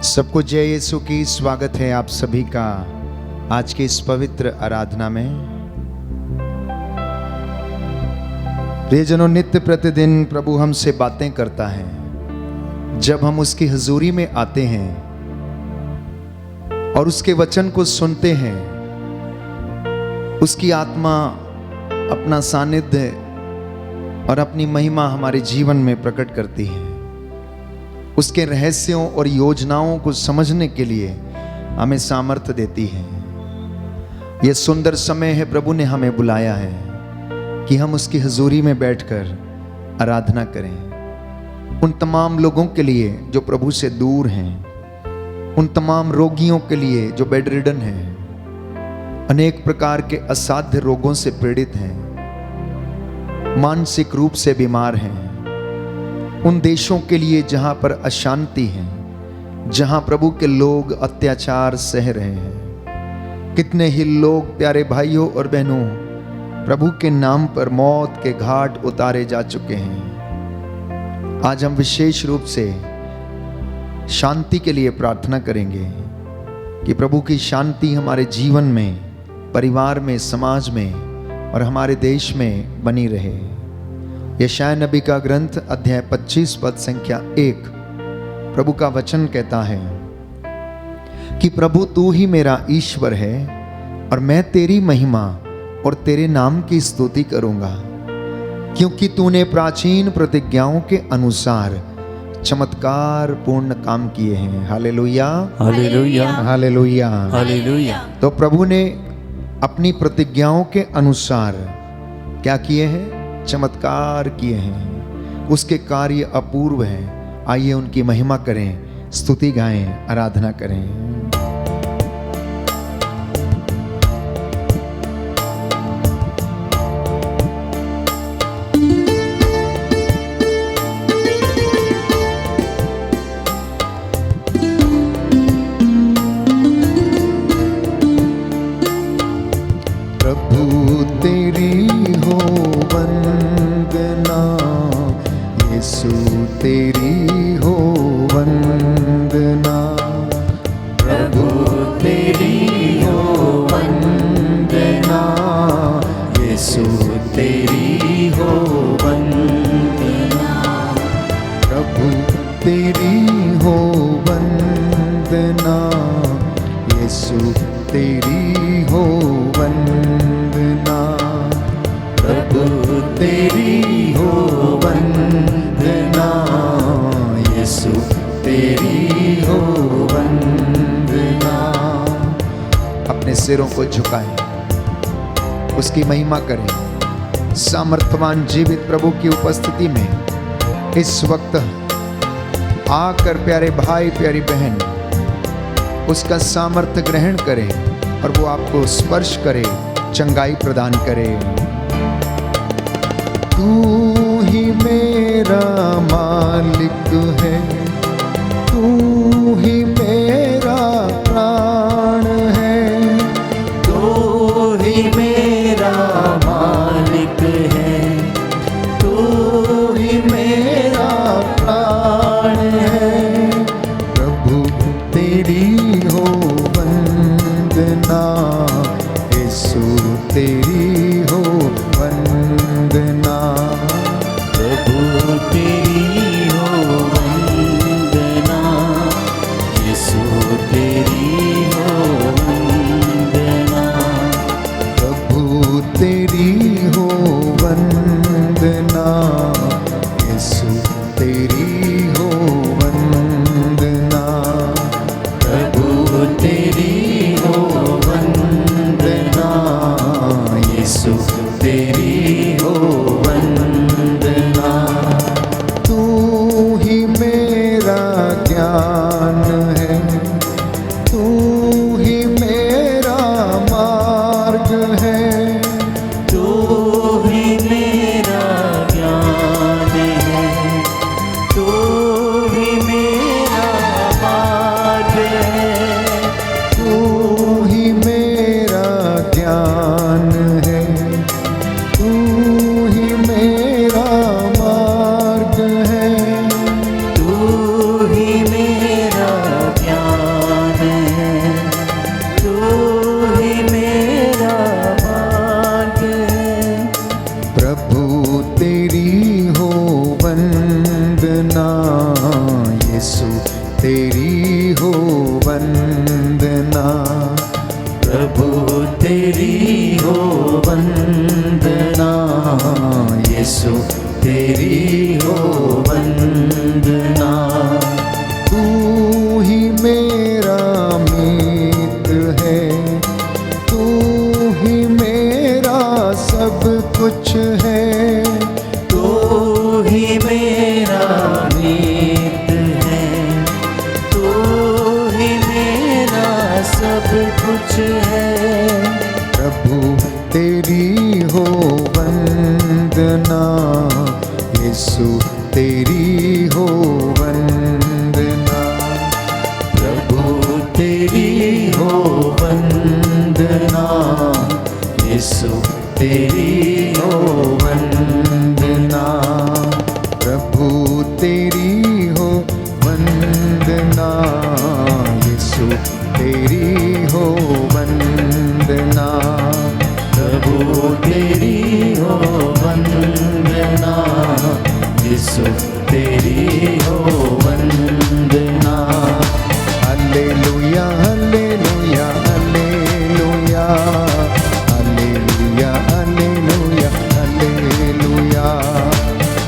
सबको जय यीशु की। स्वागत है आप सभी का आज की इस पवित्र आराधना में। प्रियजनों, नित्य प्रतिदिन प्रभु हमसे बातें करता है। जब हम उसकी हुजूरी में आते हैं और उसके वचन को सुनते हैं, उसकी आत्मा अपना सानिध्य और अपनी महिमा हमारे जीवन में प्रकट करती है। उसके रहस्यों और योजनाओं को समझने के लिए हमें सामर्थ्य देती है। यह सुंदर समय है, प्रभु ने हमें बुलाया है कि हम उसकी हुजूरी में बैठकर आराधना करें। उन तमाम लोगों के लिए जो प्रभु से दूर हैं, उन तमाम रोगियों के लिए जो बेड रिडन हैं, अनेक प्रकार के असाध्य रोगों से पीड़ित हैं, मानसिक रूप से बीमार हैं, उन देशों के लिए जहां पर अशांति है, जहां प्रभु के लोग अत्याचार सह रहे हैं। कितने ही लोग, प्यारे भाइयों और बहनों, प्रभु के नाम पर मौत के घाट उतारे जा चुके हैं। आज हम विशेष रूप से शांति के लिए प्रार्थना करेंगे कि प्रभु की शांति हमारे जीवन में, परिवार में, समाज में और हमारे देश में बनी रहे। यशायाह नबी का ग्रंथ अध्याय 25 पद संख्या 1 प्रभु का वचन कहता है कि प्रभु तू ही मेरा ईश्वर है और मैं तेरी महिमा और तेरे नाम की स्तुति करूंगा, क्योंकि तूने प्राचीन प्रतिज्ञाओं के अनुसार चमत्कार पूर्ण काम किए हैं। Hallelujah, hallelujah, hallelujah, hallelujah. तो प्रभु ने अपनी प्रतिज्ञाओं के अनुसार क्या किए हैं? चमत्कार किए हैं। उसके कार्य अपूर्व हैं। आइए उनकी महिमा करें, स्तुति गाएं, आराधना करें। प्रभु तेरी हो वंदना, यीशु तेरी हो वंदना। प्रभु तेरी हो वंदना, यीशु तेरी हो वंदना। प्रभु तेरी हो वंदना, यीशु तेरी हो वंदना। प्रभु तेरी हो वंदना, यीशु तेरी हो वंदना। अपने सिरों को झुकाएं, उसकी महिमा करें। सामर्थ्यवान जीवित प्रभु की उपस्थिति में इस वक्त आकर प्यारे भाई, प्यारी बहन, उसका सामर्थ्य ग्रहण करें और वो आपको स्पर्श करे, चंगाई प्रदान करे। तू ही मेरा मालिक है, तू ही मेरा प्राण है, तू ही मेरा मालिक है, तू ही मेरा प्राण है। प्रभु तेरी हो वंदना, यीशु तेरी हो वंदना। प्रभु तेरी हो वंदना, यीशु तेरी हो वंदना। तू ही मेरा मीत है, तू ही मेरा सब कुछ है। तू ही मेरा मीत है, तू ही मेरा सब कुछ है। प्रभु तेरी हो वंदना, यीशु तेरी हो वंदना। प्रभु तेरी हो वंदना, यीशु तेरी हो वंदना। प्रभु तेरी हो वंदना, यीशु तेरी हो वंदना। प्रभु तेरी हो वंदना, यीशु तेरी हो वंदना। हालेलुया hallelujah hallelujah, hallelujah hallelujah hallelujah.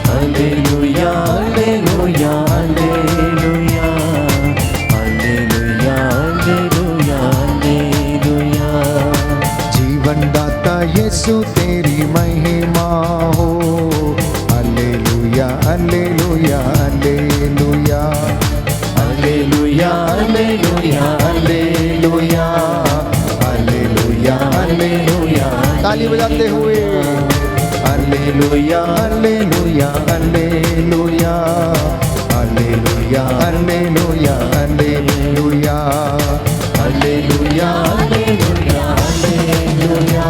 Hallelujah hallelujah hallelujah, hallelujah hallelujah हालेलुया। जीवन दाता यीशु तेरी महिमा हो। हालेलुया hallelujah hallelujah. Hallelujah hallelujah hallelujah, hallelujah हालेलुया। ताली बजाते हुए हालेलुया hallelujah hallelujah, hallelujah hallelujah hallelujah. Hallelujah hallelujah hallelujah,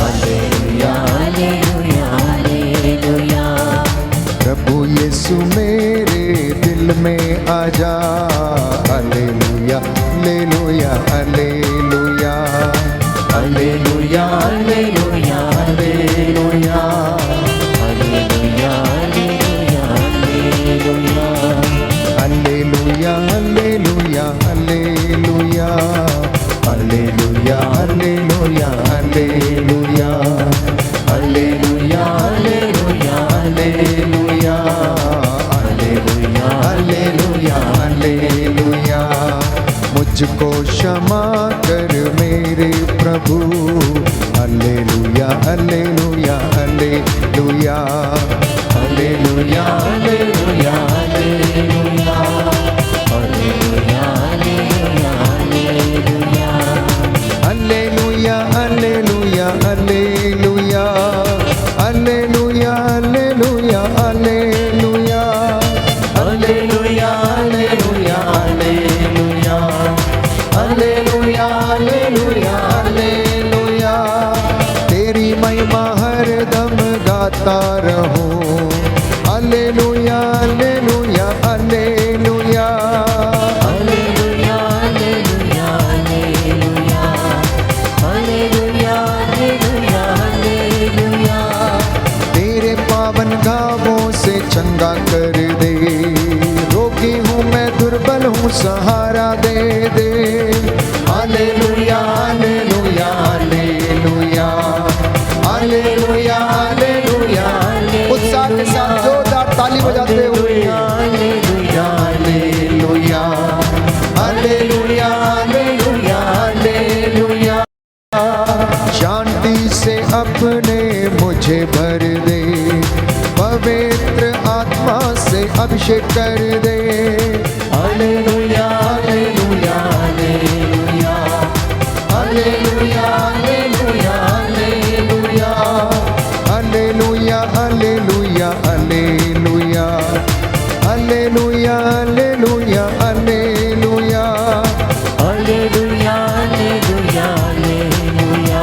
hallelujah hallelujah हालेलुया। प्रभु यीशु मेरे दिल में आजा। हालेलुया hallelujah hallelujah. Hallelujah hallelujah hallelujah, hallelujah hallelujah hallelujah. Hallelujah hallelujah hallelujah, hallelujah hallelujah hallelujah. Hallelujah hallelujah hallelujah, hallelujah hallelujah हालेलुया। मुझको क्षमा कर मेरे प्रभु। हालेलुया hallelujah hallelujah. Hallelujah hallelujah hallelujah, hallelujah hallelujah hallelujah. Hallelujah hallelujah hallelujah, hallelujah hallelujah hallelujah. Hallelujah hallelujah hallelujah, hallelujah hallelujah हालेलुया। तेरी महिमा हरदम गाता रहूं। हालेलुया hallelujah hallelujah. Hallelujah hallelujah hallelujah, hallelujah hallelujah हालेलुया। तेरे पावन घावों से चंगा कर दे। रोगी हूँ मैं, दुर्बल हूँ, सहारा दे दे। हालेलुया हालेलुया हालेलुया, हालेलुया हालेलुया। उत्साह के साथ जोरदार ताली बजाते हुए हालेलुया हालेलुया हालेलुया हालेलुया हालेलुया। शांति से अपने मुझे भर दे, पवित्र आत्मा से अभिषेक कर दे। Hallelujah hallelujah hallelujah, hallelujah hallelujah hallelujah. Hallelujah hallelujah hallelujah, hallelujah hallelujah hallelujah. Hallelujah hallelujah hallelujah,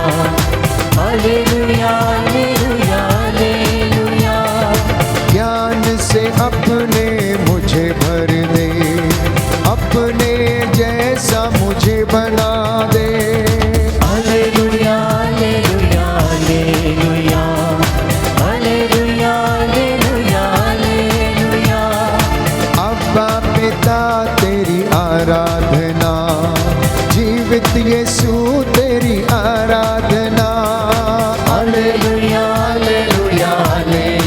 hallelujah hallelujah हालेलुया। ज्ञान से अपने मुझे भर दे, अपने जैसा मुझे बना दे। Hallelujah hallelujah hallelujah, hallelujah hallelujah हालेलुया। अब्बा पिता तेरी आराधना, जीवित यीशु तेरी आराधना। Hallelujah hallelujah hallelujah.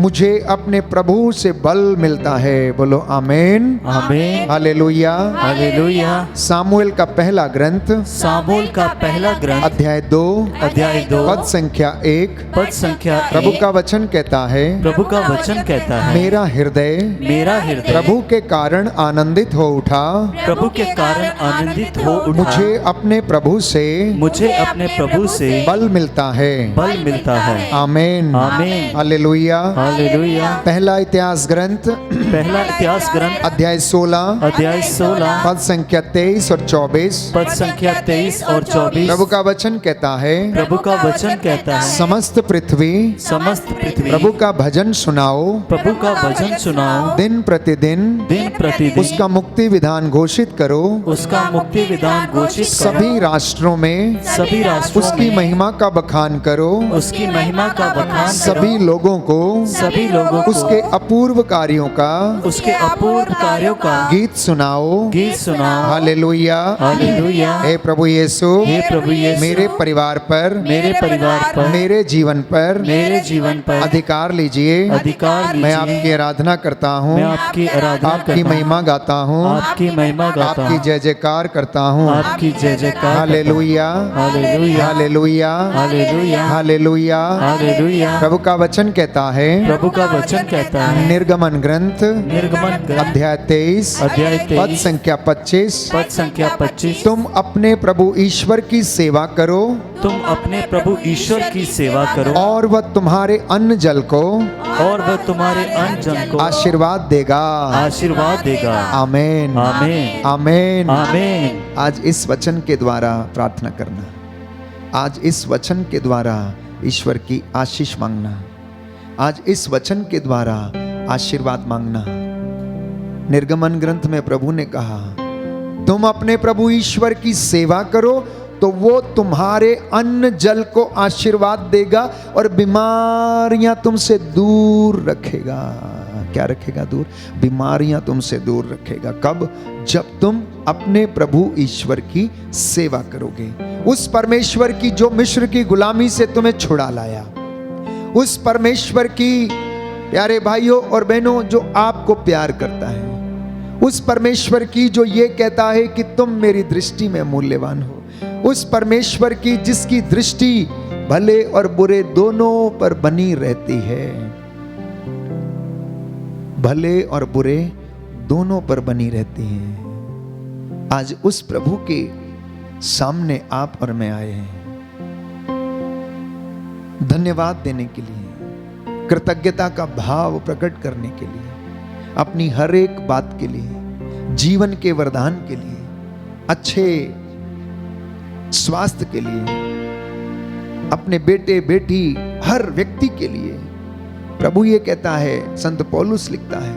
मुझे अपने प्रभु से बल मिलता है। बोलो आमेन, आमीन, हालेलुया। हालेलुया। सामुएल का पहला ग्रंथ सामुएल का पहला ग्रंथ अध्याय 2 अध्याय 2 पद संख्या 1 पद संख्या प्रभु 1। का वचन कहता है, प्रभु का वचन कहता है, मेरा हृदय हृदय प्रभु के कारण आनंदित हो उठा। प्रभु के कारण आनंदित हो उठा। मुझे अपने प्रभु से मुझे अपने प्रभु से बल मिलता है। बल मिलता है। आमेन, आमीन, हालेलुया। हालेलुया। पहला इतिहास ग्रंथ पहला इतिहास ग्रंथ अध्याय 16 अध्याय 16 पद संख्या 23 और 24 पद संख्या 23 और 24। प्रभु का वचन कहता है, प्रभु का वचन कहता है, समस्त पृथ्वी समस्त पृथ्वी प्रभु का भजन सुनाओ। प्रभु का भजन सुनाओ। दिन प्रतिदिन उसका मुक्ति विधान घोषित करो। उसका मुक्ति विधान घोषित करो। सभी राष्ट्रों में उसकी महिमा का बखान करो। उसकी महिमा का बखान सभी लोगों को उसके अपूर्व कार्यों का गीत सुनाओ। Hallelujah, hallelujah. हे प्रभु यीशु, हे प्रभु यीशु, मेरे परिवार पर मेरे जीवन पर अधिकार लीजिए। मैं आपकी आराधना करता हूँ, आपकी आराधना आपकी महिमा गाता हूँ, आपकी महिमा गाता आपकी जय जयकार करता हूँ। आपकी जय जयकार। हालेलुया, हालेलुया, हालेलुया, हालेलुया, हालेलुया, हालेलुया। प्रभु का वचन कहता है, प्रभु का वचन कहता है, निर्गमन ग्रंथ अध्याय 23 पद संख्या 25 पद संख्या 25। तुम अपने प्रभु ईश्वर की सेवा करो, तुम अपने प्रभु ईश्वर की सेवा करो, और वह तुम्हारे अन्न जल को आशीर्वाद देगा। आमेन, आमीन, आमेन, आमीन। आज इस वचन के द्वारा प्रार्थना करना, आज इस वचन के द्वारा ईश्वर की आशीष मांगना, आज इस वचन के द्वारा आशीर्वाद मांगना। निर्गमन ग्रंथ में प्रभु ने कहा, तुम अपने प्रभु ईश्वर की सेवा करो तो वो तुम्हारे अन्न जल को आशीर्वाद देगा और बीमारियां तुमसे दूर रखेगा। क्या रखेगा दूर? बीमारियां तुमसे दूर रखेगा। कब? जब तुम अपने प्रभु ईश्वर की सेवा करोगे। उस परमेश्वर की जो मिस्र की गुलामी से तुम्हें छुड़ा लाया, उस परमेश्वर की, प्यारे भाइयों और बहनों, जो आपको प्यार करता है, उस परमेश्वर की जो ये कहता है कि तुम मेरी दृष्टि में मूल्यवान हो, उस परमेश्वर की जिसकी दृष्टि भले और बुरे दोनों पर बनी रहती है, भले और बुरे दोनों पर बनी रहती है। आज उस प्रभु के सामने आप और मैं आए हैं धन्यवाद देने के लिए, कृतज्ञता का भाव प्रकट करने के लिए, अपनी हर एक बात के लिए, जीवन के वरदान के लिए, अच्छे स्वास्थ्य के लिए, अपने बेटे बेटी हर व्यक्ति के लिए। प्रभु ये कहता है, संत पौलुस लिखता है,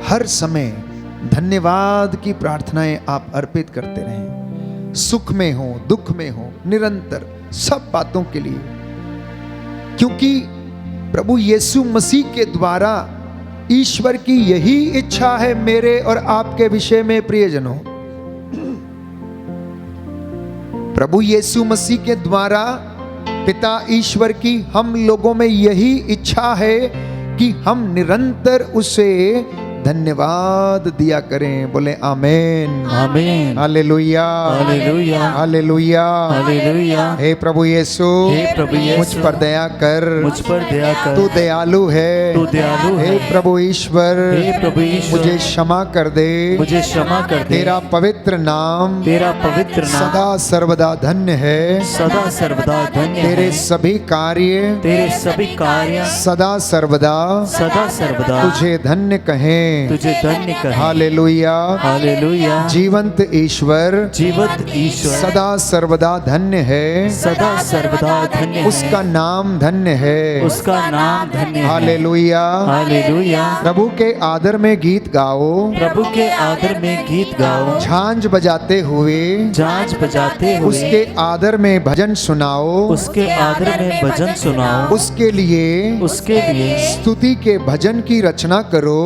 हर समय धन्यवाद की प्रार्थनाएं आप अर्पित करते रहें, सुख में हो दुख में हो, निरंतर सब बातों के लिए, क्योंकि प्रभु यीशु मसीह के द्वारा ईश्वर की यही इच्छा है मेरे और आपके विषय में। प्रियजनों, प्रभु यीशु मसीह के द्वारा पिता ईश्वर की हम लोगों में यही इच्छा है कि हम निरंतर उसे धन्यवाद दिया करें। बोले आमेन, आमीन, हालेलुया, हालेलुया, हालेलुया, हालेलुया। हे प्रभु यीशु, हे प्रभु यीशु, मुझ पर दया कर, मुझ पर दया कर, तू दयालु है, तू दयालु है। हे प्रभु ईश्वर, हे प्रभु ईश्वर, मुझे क्षमा कर दे, मुझे क्षमा कर दे। तेरा पवित्र नाम सदा सर्वदा धन्य है, सदा सर्वदा धन्य है। तेरे सभी कार्य सदा सर्वदा तुझे धन्य कहें, हालेलुया, हालेलुया। जीवंत ईश्वर सदा सर्वदा धन्य है, सदा सर्वदा धन्य है। उसका नाम धन्य है, उसका नाम धन्य है। हालेलुया, हालेलुया। प्रभु के आदर में गीत गाओ, प्रभु के आदर में गीत गाओ, झांझ बजाते हुए उसके आदर में भजन सुनाओ, उसके आदर में भजन सुनाओ, उसके लिए स्तुति के भजन की रचना करो,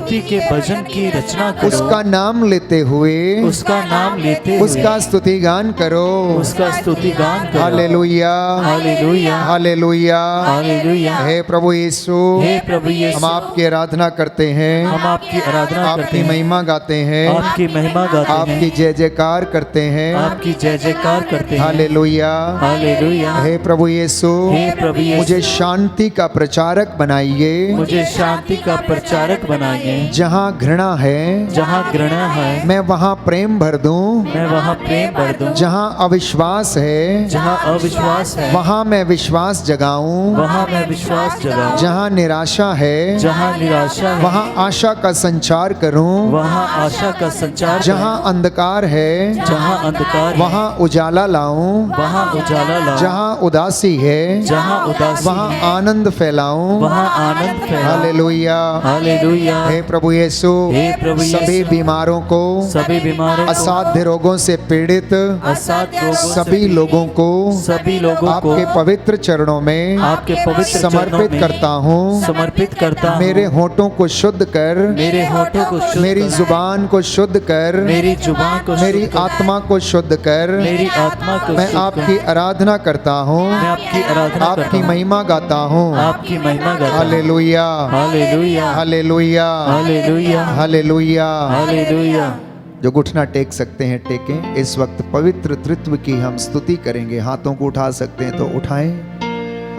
स्तुति के भजन की रचना करो। उसका नाम लेते हुए उसका नाम लेते हुए उसका स्तुति गान करो। उसका स्तुति गान करो। Hallelujah, hallelujah, hallelujah. हालेलुया। हे प्रभु यीशु, हे प्रभु यीशु, हम आपकी आराधना करते हैं, हम आपकी आराधना करते आपकी हैं, महिमा गाते हैं, आपकी महिमा गाते हैं, आपकी जय जयकार करते हैं। आपकी जय जयकार करते हैं। Hallelujah, hallelujah. हे प्रभु यीशु, हे प्रभु यीशु, मुझे शांति का प्रचारक बनाइए। मुझे शांति का प्रचारक बनाइए। जहाँ घृणा है जहाँ घृणा है मैं वहाँ प्रेम भर दूं, मैं वहाँ प्रेम भर दूं। जहाँ अविश्वास है जहाँ अविश्वास है वहाँ मैं विश्वास जगाऊं, वहाँ मैं विश्वास जगाऊं। जहाँ निराशा है जहाँ निराशा है वहाँ आशा का संचार करूं, वहाँ आशा का संचार जहाँ अंधकार है करूं। जहाँ अंधकार है वहाँ उजाला लाऊं, वहाँ उजाला लाऊं। जहाँ उदासी है जहाँ उदासी वहाँ है आनंद फैलाऊं। वहाँ आनंद फैलाऊं। Hallelujah, hallelujah. हे प्रभु यीशु, हे प्रभु यीशु, सभी बीमारों को, सभी बीमारों को, असाध्य रोगों से पीड़ित असाध्य रोगों से सभी लोगों को सभी लोगों को आपके पवित्र चरणों में आपके पवित्र चरणों समर्पित में करता हूँ। समर्पित करता हूँ। मेरे होठों को शुद्ध कर, मेरे होठों को शुद्ध मेरी कर, जुबान को शुद्ध कर, मेरी जुबान को मेरी शुद्ध कर, आत्मा को शुद्ध कर। मेरी आत्मा को मैं शुद्ध कर। आपकी आराधना करता हूँ, मैं आपकी आराधना करता आपकी हूँ। महिमा गाता हूँ। आपकी महिमा गाता हूँ। Hallelujah, hallelujah, hallelujah, hallelujah, hallelujah. Hallelujah. जो घुटना टेक सकते हैं टेकें। इस वक्त पवित्र तृत्व की हम स्तुति करेंगे। हाथों को उठा सकते हैं तो उठाएं।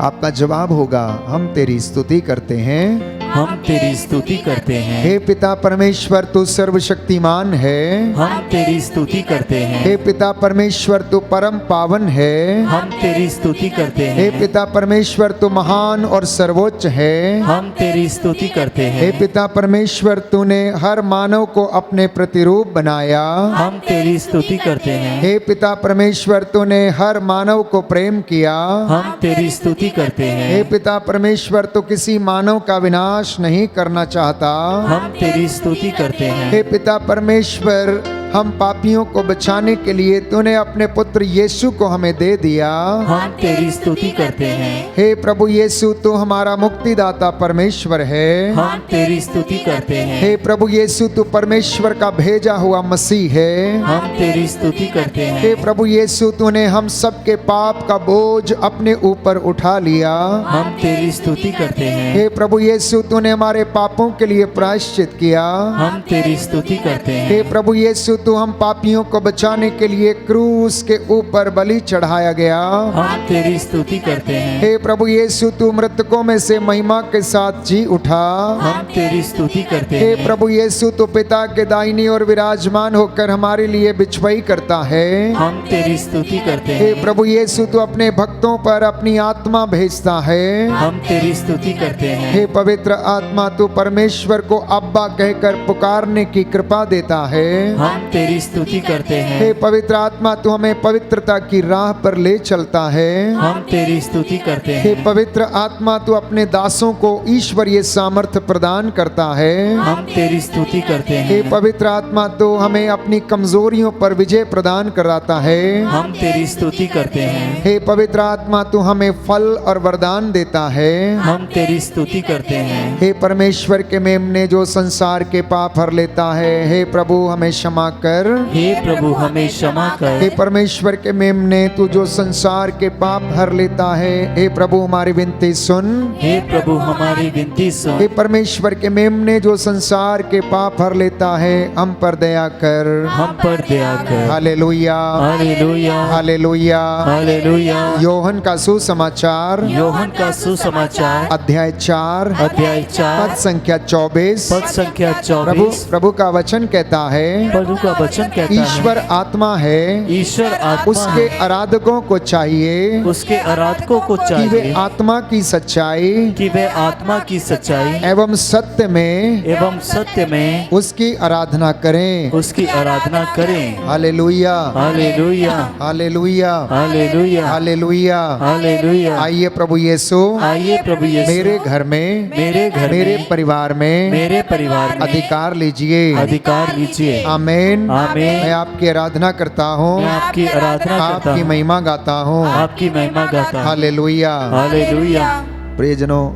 आपका जवाब होगा, हम तेरी स्तुति करते हैं, हम तेरी स्तुति करते हैं। हे पिता परमेश्वर तू सर्वशक्तिमान है, हम तेरी स्तुति करते हैं। हे पिता परमेश्वर तू परम पावन है, हम तेरी स्तुति करते हे हैं। पिता परमेश्वर तू महान और सर्वोच्च है, हम तेरी स्तुति करते हे हैं। पिता परमेश्वर तूने हर मानव को अपने प्रतिरूप बनाया, हम तेरी स्तुति करते हैं। हे पिता परमेश्वर तूने हर मानव को प्रेम किया, हम तेरी स्तुति करते हे हैं। पिता परमेश्वर तू किसी मानव का विनाश नहीं करना चाहता, हम तेरी स्तुति करते हैं। हे पिता परमेश्वर हम पापियों को बचाने के लिए तूने अपने पुत्र यीशु को हमें दे दिया। हम तेरी स्तुति करते हैं। हे प्रभु यीशु तू हमारा मुक्तिदाता परमेश्वर है, हम तेरी स्तुति करते हैं। हे प्रभु यीशु तू परमेश्वर का भेजा हुआ मसीह है, हम तेरी स्तुति करते हे हैं। प्रभु यीशु तूने हम सबके पाप का बोझ अपने ऊपर उठा लिया, हम तेरी स्तुति करते हैं। हे प्रभु यीशु तूने हमारे पापों के लिए प्रायश्चित किया, हम तेरी स्तुति करते हे हैं। प्रभु यीशु तू हम पापियों को बचाने के लिए क्रूस के ऊपर बलि चढ़ाया गया, हम तेरी स्तुति करते हैं। हे प्रभु यीशु तू मृतकों में से महिमा के साथ जी उठा, हम तेरी स्तुति करते हे हैं। प्रभु यीशु तू पिता के दाहिनी और विराजमान होकर हमारे लिए बिछवाई करता है, हम तेरी स्तुति करते हे हैं। प्रभु यीशु तू अपने भक्तों पर अपनी आत्मा भेजता है, हम तेरी स्तुति करते हैं। हे पवित्र आत्मा तू परमेश्वर को अब्बा कहकर पुकारने की कृपा देता है, हम तेरी स्तुति करते हे हैं। पवित्र आत्मा तू हमें पवित्रता की राह पर ले चलता है, हम तेरी स्तुति करते हे हैं। पवित्र आत्मा तू अपने दासों को ईश्वरीय सामर्थ्य प्रदान करता है, हम तेरी स्तुति करते हे हैं। पवित्र आत्मा तू हमें अपनी कमजोरियों पर विजय प्रदान कराता है, हम तेरी स्तुति करते हैं। हे पवित्र आत्मा तू हमें फल और वरदान देता है, हम तेरी स्तुति करते हैं। हे परमेश्वर के मेमने जो संसार के पाप हर लेता है, हे प्रभु हमें क्षमा कर, हे प्रभु हमें क्षमा हे कर। परमेश्वर के मेमने तू जो संसार के पाप हर लेता है, हे प्रभु हमारी विनती सुन, हे प्रभु हमारी विनती हे सुन। परमेश्वर के मेमने जो संसार के पाप हर लेता है, हम पर दया कर। हम पर दया कर। Hallelujah, hallelujah, hallelujah. Hallelujah. Yohan का सुसमाचार योहन का सुसमाचार अध्याय 4 अध्याय 4 पद संख्या 24। पद संख्या प्रभु 24। प्रभु का वचन कहता है, प्रभु का वचन कहता ईश्वर है, आत्मा है, ईश्वर आत्मा उसके है। आराधकों को चाहिए उसके आराधकों को कि वे चाहिए आत्मा की सच्चाई कि वे आत्मा की सच्चाई एवं सत्य में एवं सत्य में उसकी आराधना करें। उसकी आराधना करें। Hallelujah, hallelujah, hallelujah, hallelujah, hallelujah. Hallelujah. आइए प्रभु यीशु आइए प्रभु यीशु मेरे घर में, मेरे घर मेरे में, परिवार में मेरे परिवार में अधिकार लीजिए। अधिकार लीजिए। आमीन। आमीन। मैं आपकी आराधना करता हूँ, मैं आपकी आराधना करता आपकी हूँ, महिमा गाता हूँ। आपकी महिमा गाता हूँ। हालेलुया। हालेलुया। प्रियजनों,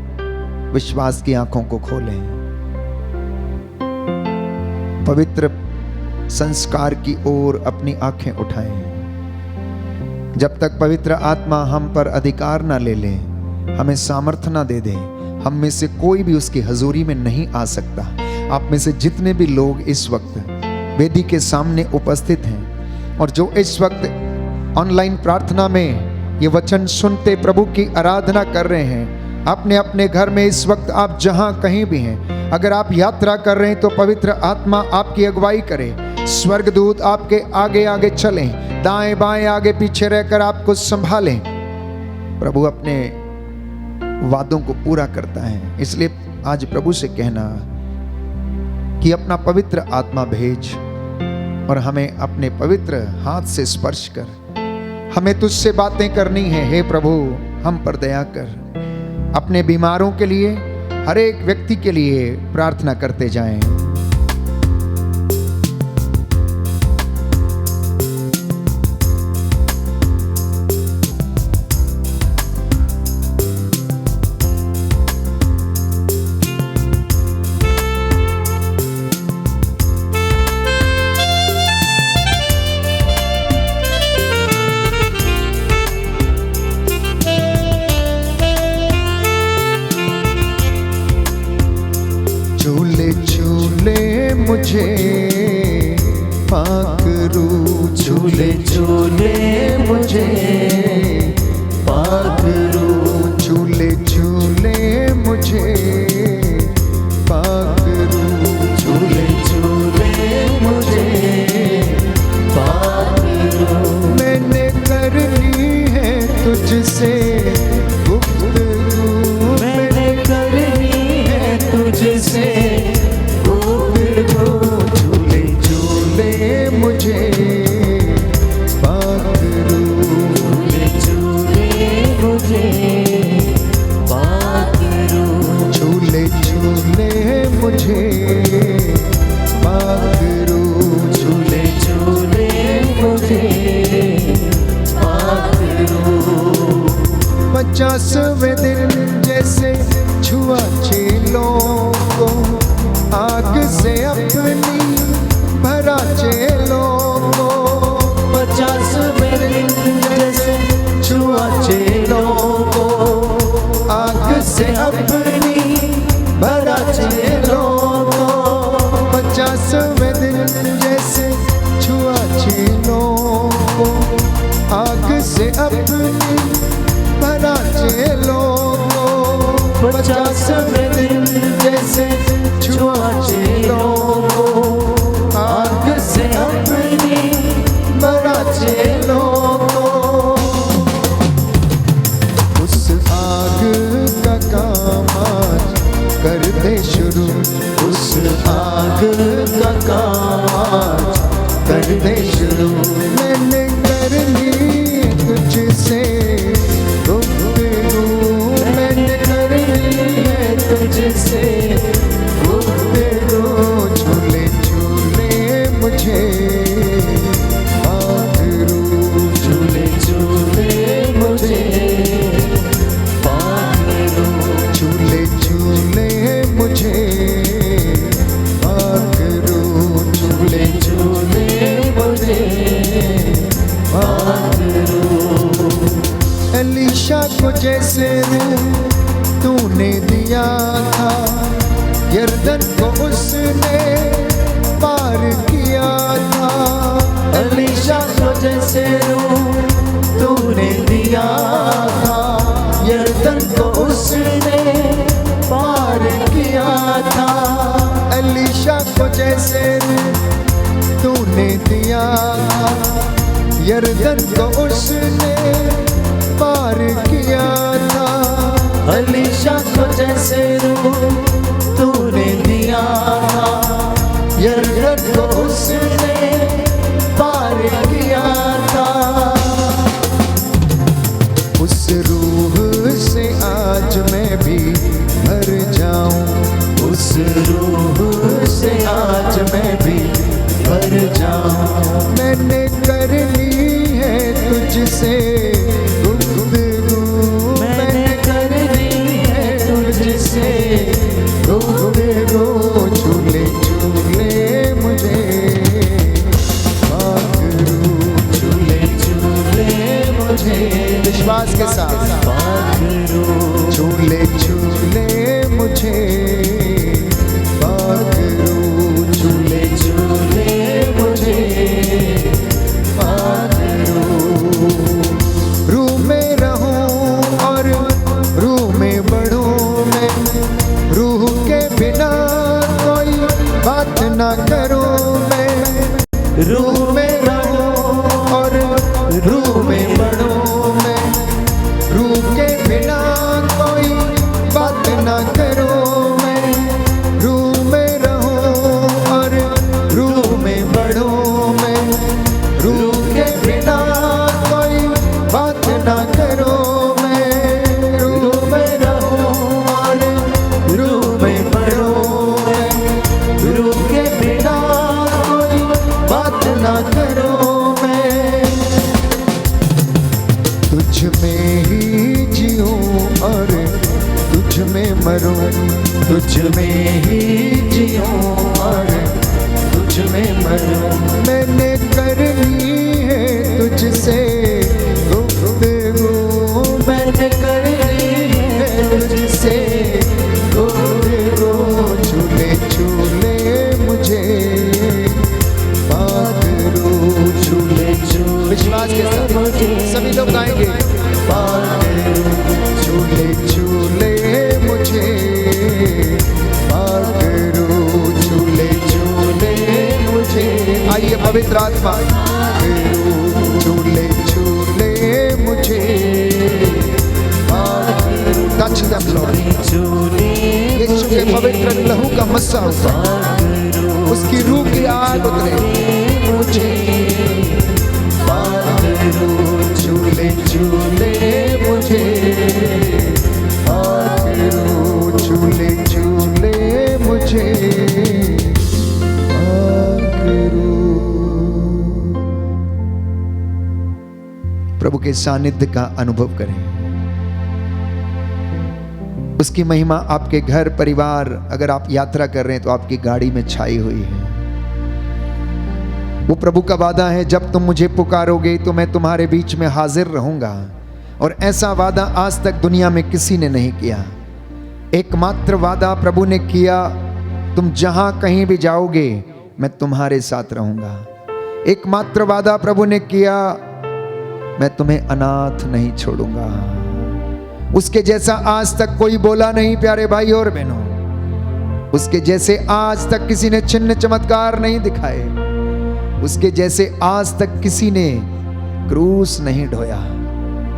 विश्वास की आंखों को खोलें। पवित्र संस्कार की ओर अपनी आंखें उठाएं। जब तक पवित्र आत्मा हम पर अधिकार ना ले ले, हमें सामर्थ्य ना दे दे, हम में से कोई भी उसकी हजूरी में नहीं आ सकता। आप में से जितने भी लोग इस वक्त वेदी के सामने उपस्थित हैं और जो इस वक्त ऑनलाइन प्रार्थना में ये वचन सुनते प्रभु की आराधना कर रहे हैं, अपने अपने घर में इस वक्त आप जहां कहीं भी हैं, अगर आप यात्रा कर रहे हैं तो पवित्र आत्मा आपकी अगुवाई करे। स्वर्गदूत आपके आगे आगे चलें, दाएं बाएं आगे पीछे रहकर आपको संभालें। प्रभु अपने वादों को पूरा करता है, इसलिए आज प्रभु से कहना कि अपना पवित्र आत्मा भेज और हमें अपने पवित्र हाथ से स्पर्श कर। हमें तुझसे बातें करनी है। हे प्रभु, हम पर दया कर। अपने बीमारों के लिए, हर एक व्यक्ति के लिए प्रार्थना करते जाएं। मुझे पाकरू, झूले झूले मुझे पाकरू, झूले झूले मुझे पाकरू, झूले झूले मुझे पाकरू। मैंने करनी है तुझसे गुफ्तगू, मैंने करनी है तुझसे झूले झूले मुझे पाकरू, झूले झूले मुझे पाकरू, झूले झूले मुझे पाकरू, झूले झूले मुझे पाकरू। 50वें दिन जैसे छुआ चेलों को, आग से अपनी भरा चेलों को। 50वें दिन जैसे छुआ चेलों को, आग से अपनी भरा चेलों को। 50वें दिन जैसे छुआ चेलों को, आग से अपनी भरा चेलों को। 50वें दिन जैसे छुआ चेलों को, आग से अपनी भरा चेलों को। उस आग का काम आज कर दे शुरू, उस आग का काम आज कर दे शुरू। मैंने करनी तुझसे गुफ्तगू, मैंने करनी है तुझसे गुफ्तगू। झूले झूले मुझे पाकरू, झूले झूले मुझे पाकरू, झूले झूले मुझे पाकरू, झूले झूले मुझे पाकरू। एलीशा को जैसे तूने दिया था, यरदन को उसने पार किया था। एलीशा को जैसे तूने दिया था, यरदन को उसने पार किया था। एलीशा को जैसे तूने दिया था, यरदन को उसने पार किया था। एलीशा को जैसे तूने दिया था, यरदन को उसने पार किया था। उस रूह से आज मैं भी भर जाऊं, उस रूह से आज मैं भी भर जाऊं। मैंने करनी है तुझसे गुफ्तगू, मैंने करनी है तुझसे गुफ्तगू। झूले झूले मुझे मुझे विश्वास के साथ पाकरो झूले झूले मुझे पाकरो, झूले झूले मुझे पाकरो रूह में रहूं और रूह में बढ़ूं मैं, रूह के बिना कोई बात ना करूं मैं, रूह में रहूं और रूह में बढ़ूं मैं, रूह के बिना कोई बात ना करूं मैं, रूह में रहूं और रूह में बढ़ूं मैं, रूह के बिना कोई बात ना करूं मैं, रूह में रहूं और रूह में बढ़ूं मैं, रूह के बिना कोई बात ना करूं मैं, तुझ में ही जीऊं और तुझ में मरूं, तुझ में ही जियूं और तुझ में मरूं मैंने करनी है तुझसे गुफ्तगू, मैंने करनी है तुझसे गुफ्तगू, झूले झूले मुझे पाकरू, झूले झूले विश्वास के साथ मुझे सभी लोग गाएंगे, पाकरो झूले झूले मुझे पाकरू, झूले झूले मुझे, आइए पवित्र आत्मा पाकरू, झूले झूले मुझे पाकरू, टच देम लॉर्ड, झूले यीशु के पवित्र लहू का मस्सा हुआ, उसकी रूह की आग उतरे मुझे पाकरो झूले झूले मुझे पाकरू, झूले झूले मुझे पाकरू। प्रभु के सानिध्य का अनुभव करें, उसकी महिमा आपके घर परिवार, अगर आप यात्रा कर रहे हैं तो आपकी गाड़ी में छाई हुई है। वो प्रभु का वादा है, जब तुम मुझे पुकारोगे तो मैं तुम्हारे बीच में हाजिर रहूंगा, और ऐसा वादा आज तक दुनिया में किसी ने नहीं किया। एकमात्र वादा प्रभु ने किया, तुम जहां कहीं भी जाओगे मैं तुम्हारे साथ रहूंगा। एकमात्र वादा प्रभु ने किया, मैं तुम्हें अनाथ नहीं छोड़ूंगा। उसके जैसा आज तक कोई बोला नहीं प्यारे भाई और बहनों, उसके जैसे आज तक किसी ने चिन्ह चमत्कार नहीं दिखाए, उसके जैसे आज तक किसी ने क्रूस नहीं ढोया,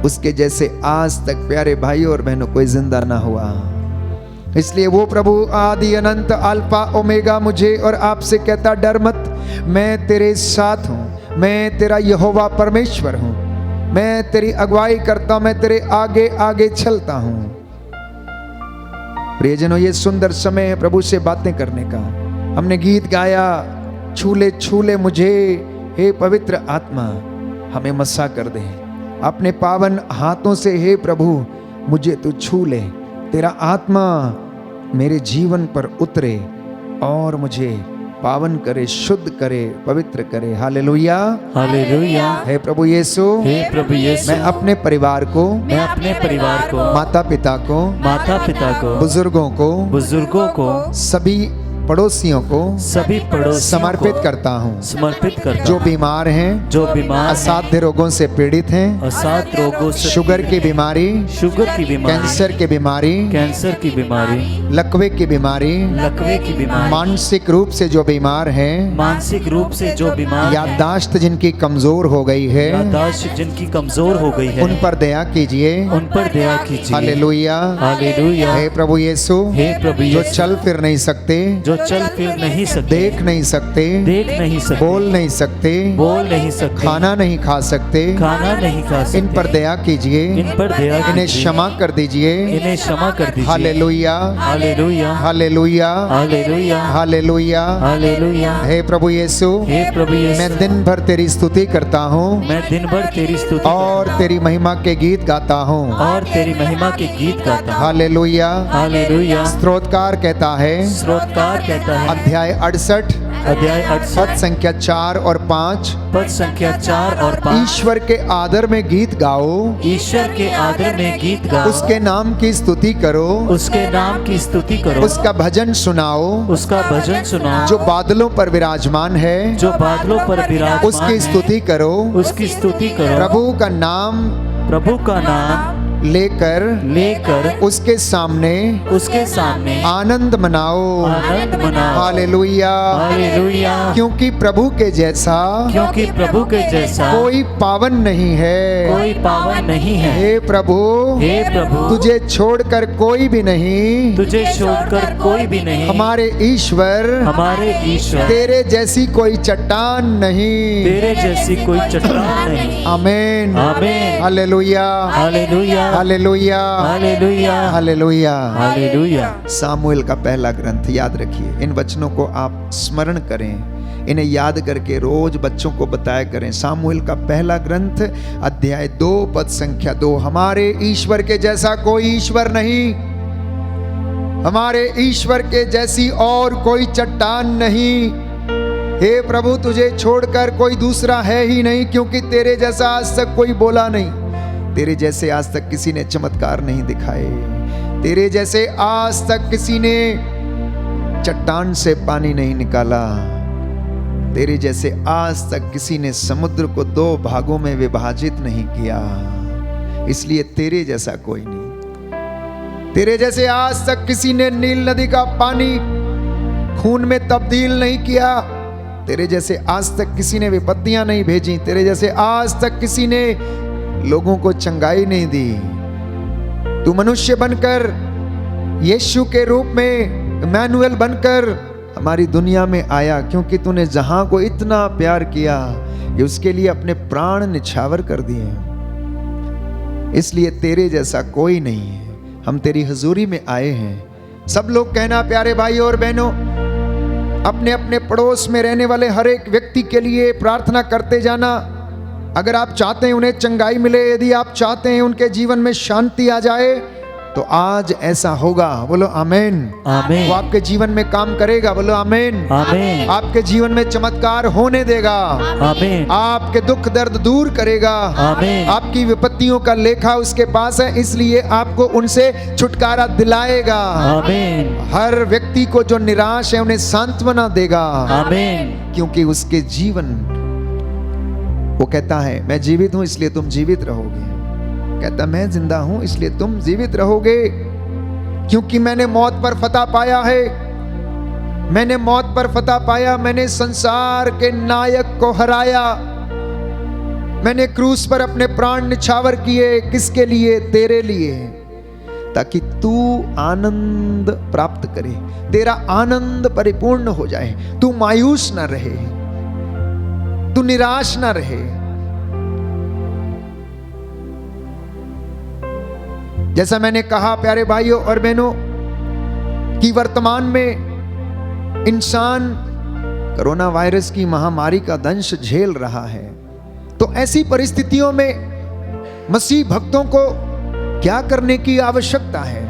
उसके जैसे आज तक प्यारे भाई और बहनों कोई जिंदा ना हुआ। इसलिए वो प्रभु आदि अनंत अल्फा ओमेगा मुझे और आपसे कहता, डर मत, मैं तेरे साथ हूं, मैं तेरा यहोवा परमेश्वर हूं, मैं तेरी अगुवाई करता हूं, मैं तेरे आगे आगे चलता हूं। प्रियजनों, ये सुंदर समय है प्रभु से बातें करने का। हमने गीत गाया, छूले छूले मुझे हे पवित्र आत्मा, हमें मस्सा कर दे अपने पावन हाथों से। हे प्रभु मुझे तू छू ले, तेरा आत्मा मेरे जीवन पर उतरे और मुझे पावन करे, शुद्ध करे, पवित्र करे। Hallelujah hallelujah. हे प्रभु यीशु, हे प्रभु यीशु, मैं अपने परिवार को, मैं अपने परिवार को, माता पिता को, बुजुर्गों को, सभी पड़ोसियों को सभी पड़ोसियों समर्पित को करता हूँ, समर्पित करता जो हूँ, बीमार हैं, जो बीमार असाध्य रोगों से पीड़ित हैं, असाध्य रोगों से, शुगर की बीमारी, शुगर की बीमारी, कैंसर की बीमारी, कैंसर की बीमारी, लकवे की बीमारी, लकवे की बीमारी, मानसिक रूप से जो बीमार हैं, मानसिक रूप से जो बीमार हैं, याददाश्त जिनकी कमजोर हो गई है, याददाश्त जिनकी कमजोर हो गई है, उन पर दया कीजिए, उन पर दया कीजिए। Hallelujah hallelujah. हे प्रभु यीशु, हे प्रभु जो यीशु, चल फिर नहीं सकते, जो चल फिर नहीं सकते, देख नहीं सकते, देख नहीं सकते, बोल नहीं सकते, बोल नहीं सकते, खाना नहीं खा सकते, खाना नहीं खा सकते, इन पर दया कीजिए, इन पर दया इन्हें कीजिए, क्षमा कर दीजिए। इन्हें क्षमा कर दीजिए। हालेलुया hallelujah. Hallelujah hallelujah. Hallelujah. Hallelujah. हे प्रभु यीशु, हे प्रभु यीशु, मैं दिन भर तेरी स्तुति करता हूँ मैं दिन भर तेरी स्तुति और तेरी महिमा के गीत गाता हूँ। और तेरी महिमा के गीत गाता हूँ। हालेलुया। हालेलुया। स्तोत्रकार कहता है, स्रोतकार कहता है, अध्याय 68 अध्याय 68 पद संख्या 4 और 5। पद संख्या 4 और 5। ईश्वर के आदर में गीत गाओ, ईश्वर के आदर में गीत गाओ, उसके नाम की स्तुति करो, उसके नाम की स्तुति करो, उसका भजन सुनाओ, उसका भजन सुनाओ, जो बादलों पर विराजमान है, जो बादलों पर विराजमान उसकी है, स्तुति करो, उसकी स्तुति करो, प्रभु का नाम प्रभु का नाम लेकर उसके सामने आनंद मनाओ। हालेलुया। हालेलुया। क्योंकि प्रभु के जैसा कोई पावन नहीं है, कोई पावन नहीं है। हे प्रभु तुझे छोड़कर कोई भी नहीं, हमारे ईश्वर तेरे जैसी कोई चट्टान नहीं। आमीन। Hallelujah. Hallelujah. Hallelujah. Hallelujah. Hallelujah. Hallelujah. Samuel का पहला ग्रंथ याद रखिए। इन वचनों को आप स्मरण करें, इन्हें याद करके रोज बच्चों को बताया करें। सामुएल का पहला ग्रंथ अध्याय 2 पद संख्या 2। हमारे ईश्वर के जैसा कोई ईश्वर नहीं, हमारे ईश्वर के जैसी और कोई चट्टान नहीं। हे प्रभु तुझे छोड़कर कोई दूसरा है ही नहीं, क्योंकि तेरे जैसा आज तक कोई बोला नहीं, तेरे जैसे आज तक किसी ने चमत्कार नहीं दिखाए, तेरे जैसे आज तक किसी ने चट्टान से पानी नहीं निकाला, तेरे जैसे आज तक किसी ने समुद्र को 2 भागों में विभाजित नहीं किया। इसलिए तेरे जैसा कोई नहीं। तेरे जैसे आज तक किसी ने नील नदी का पानी खून में तब्दील नहीं किया, तेरे जैसे आज तक किसी ने विपत्तियां नहीं भेजी, तेरे जैसे आज तक किसी ने लोगों को चंगाई नहीं दी। तू मनुष्य बनकर यीशु के रूप में इमैनुएल बनकर हमारी दुनिया में आया, क्योंकि तूने जहां को इतना प्यार किया कि उसके लिए अपने प्राण निछावर कर दिए। इसलिए तेरे जैसा कोई नहीं है। हम तेरी हजूरी में आए हैं। सब लोग कहना प्यारे भाई और बहनों, अपने अपने पड़ोस में रहने वाले हर एक व्यक्ति के लिए प्रार्थना करते जाना। अगर आप चाहते हैं उन्हें चंगाई मिले, यदि आप चाहते हैं उनके जीवन में शांति आ जाए, तो आज ऐसा होगा। बोलो आमीन। आमीन। वो आपके जीवन में काम करेगा। बोलो आमीन। आमीन। आपके जीवन में चमत्कार होने देगा। आमीन। आपके दुख दर्द दूर करेगा। आमीन। आपकी विपत्तियों का लेखा उसके पास है, इसलिए आपको उनसे छुटकारा दिलाएगा। आमीन। हर व्यक्ति को जो निराश है उन्हें सांत्वना देगा। आमीन। क्योंकि उसके जीवन, वो कहता है मैं जीवित हूं इसलिए तुम जीवित रहोगे, कहता मैं जिंदा हूं इसलिए तुम जीवित रहोगे, क्योंकि मैंने मौत पर फतह पाया है। मैंने मौत पर फतह पाया, मैंने संसार के नायक को हराया, मैंने क्रूस पर अपने प्राण निछावर किए। किसके लिए? तेरे लिए, ताकि तू आनंद प्राप्त करे, तेरा आनंद परिपूर्ण हो जाए, तू मायूस ना रहे, तू निराश ना रहे। जैसा मैंने कहा प्यारे भाइयों और बहनों कि वर्तमान में इंसान कोरोना वायरस की महामारी का दंश झेल रहा है, तो ऐसी परिस्थितियों में मसीह भक्तों को क्या करने की आवश्यकता है?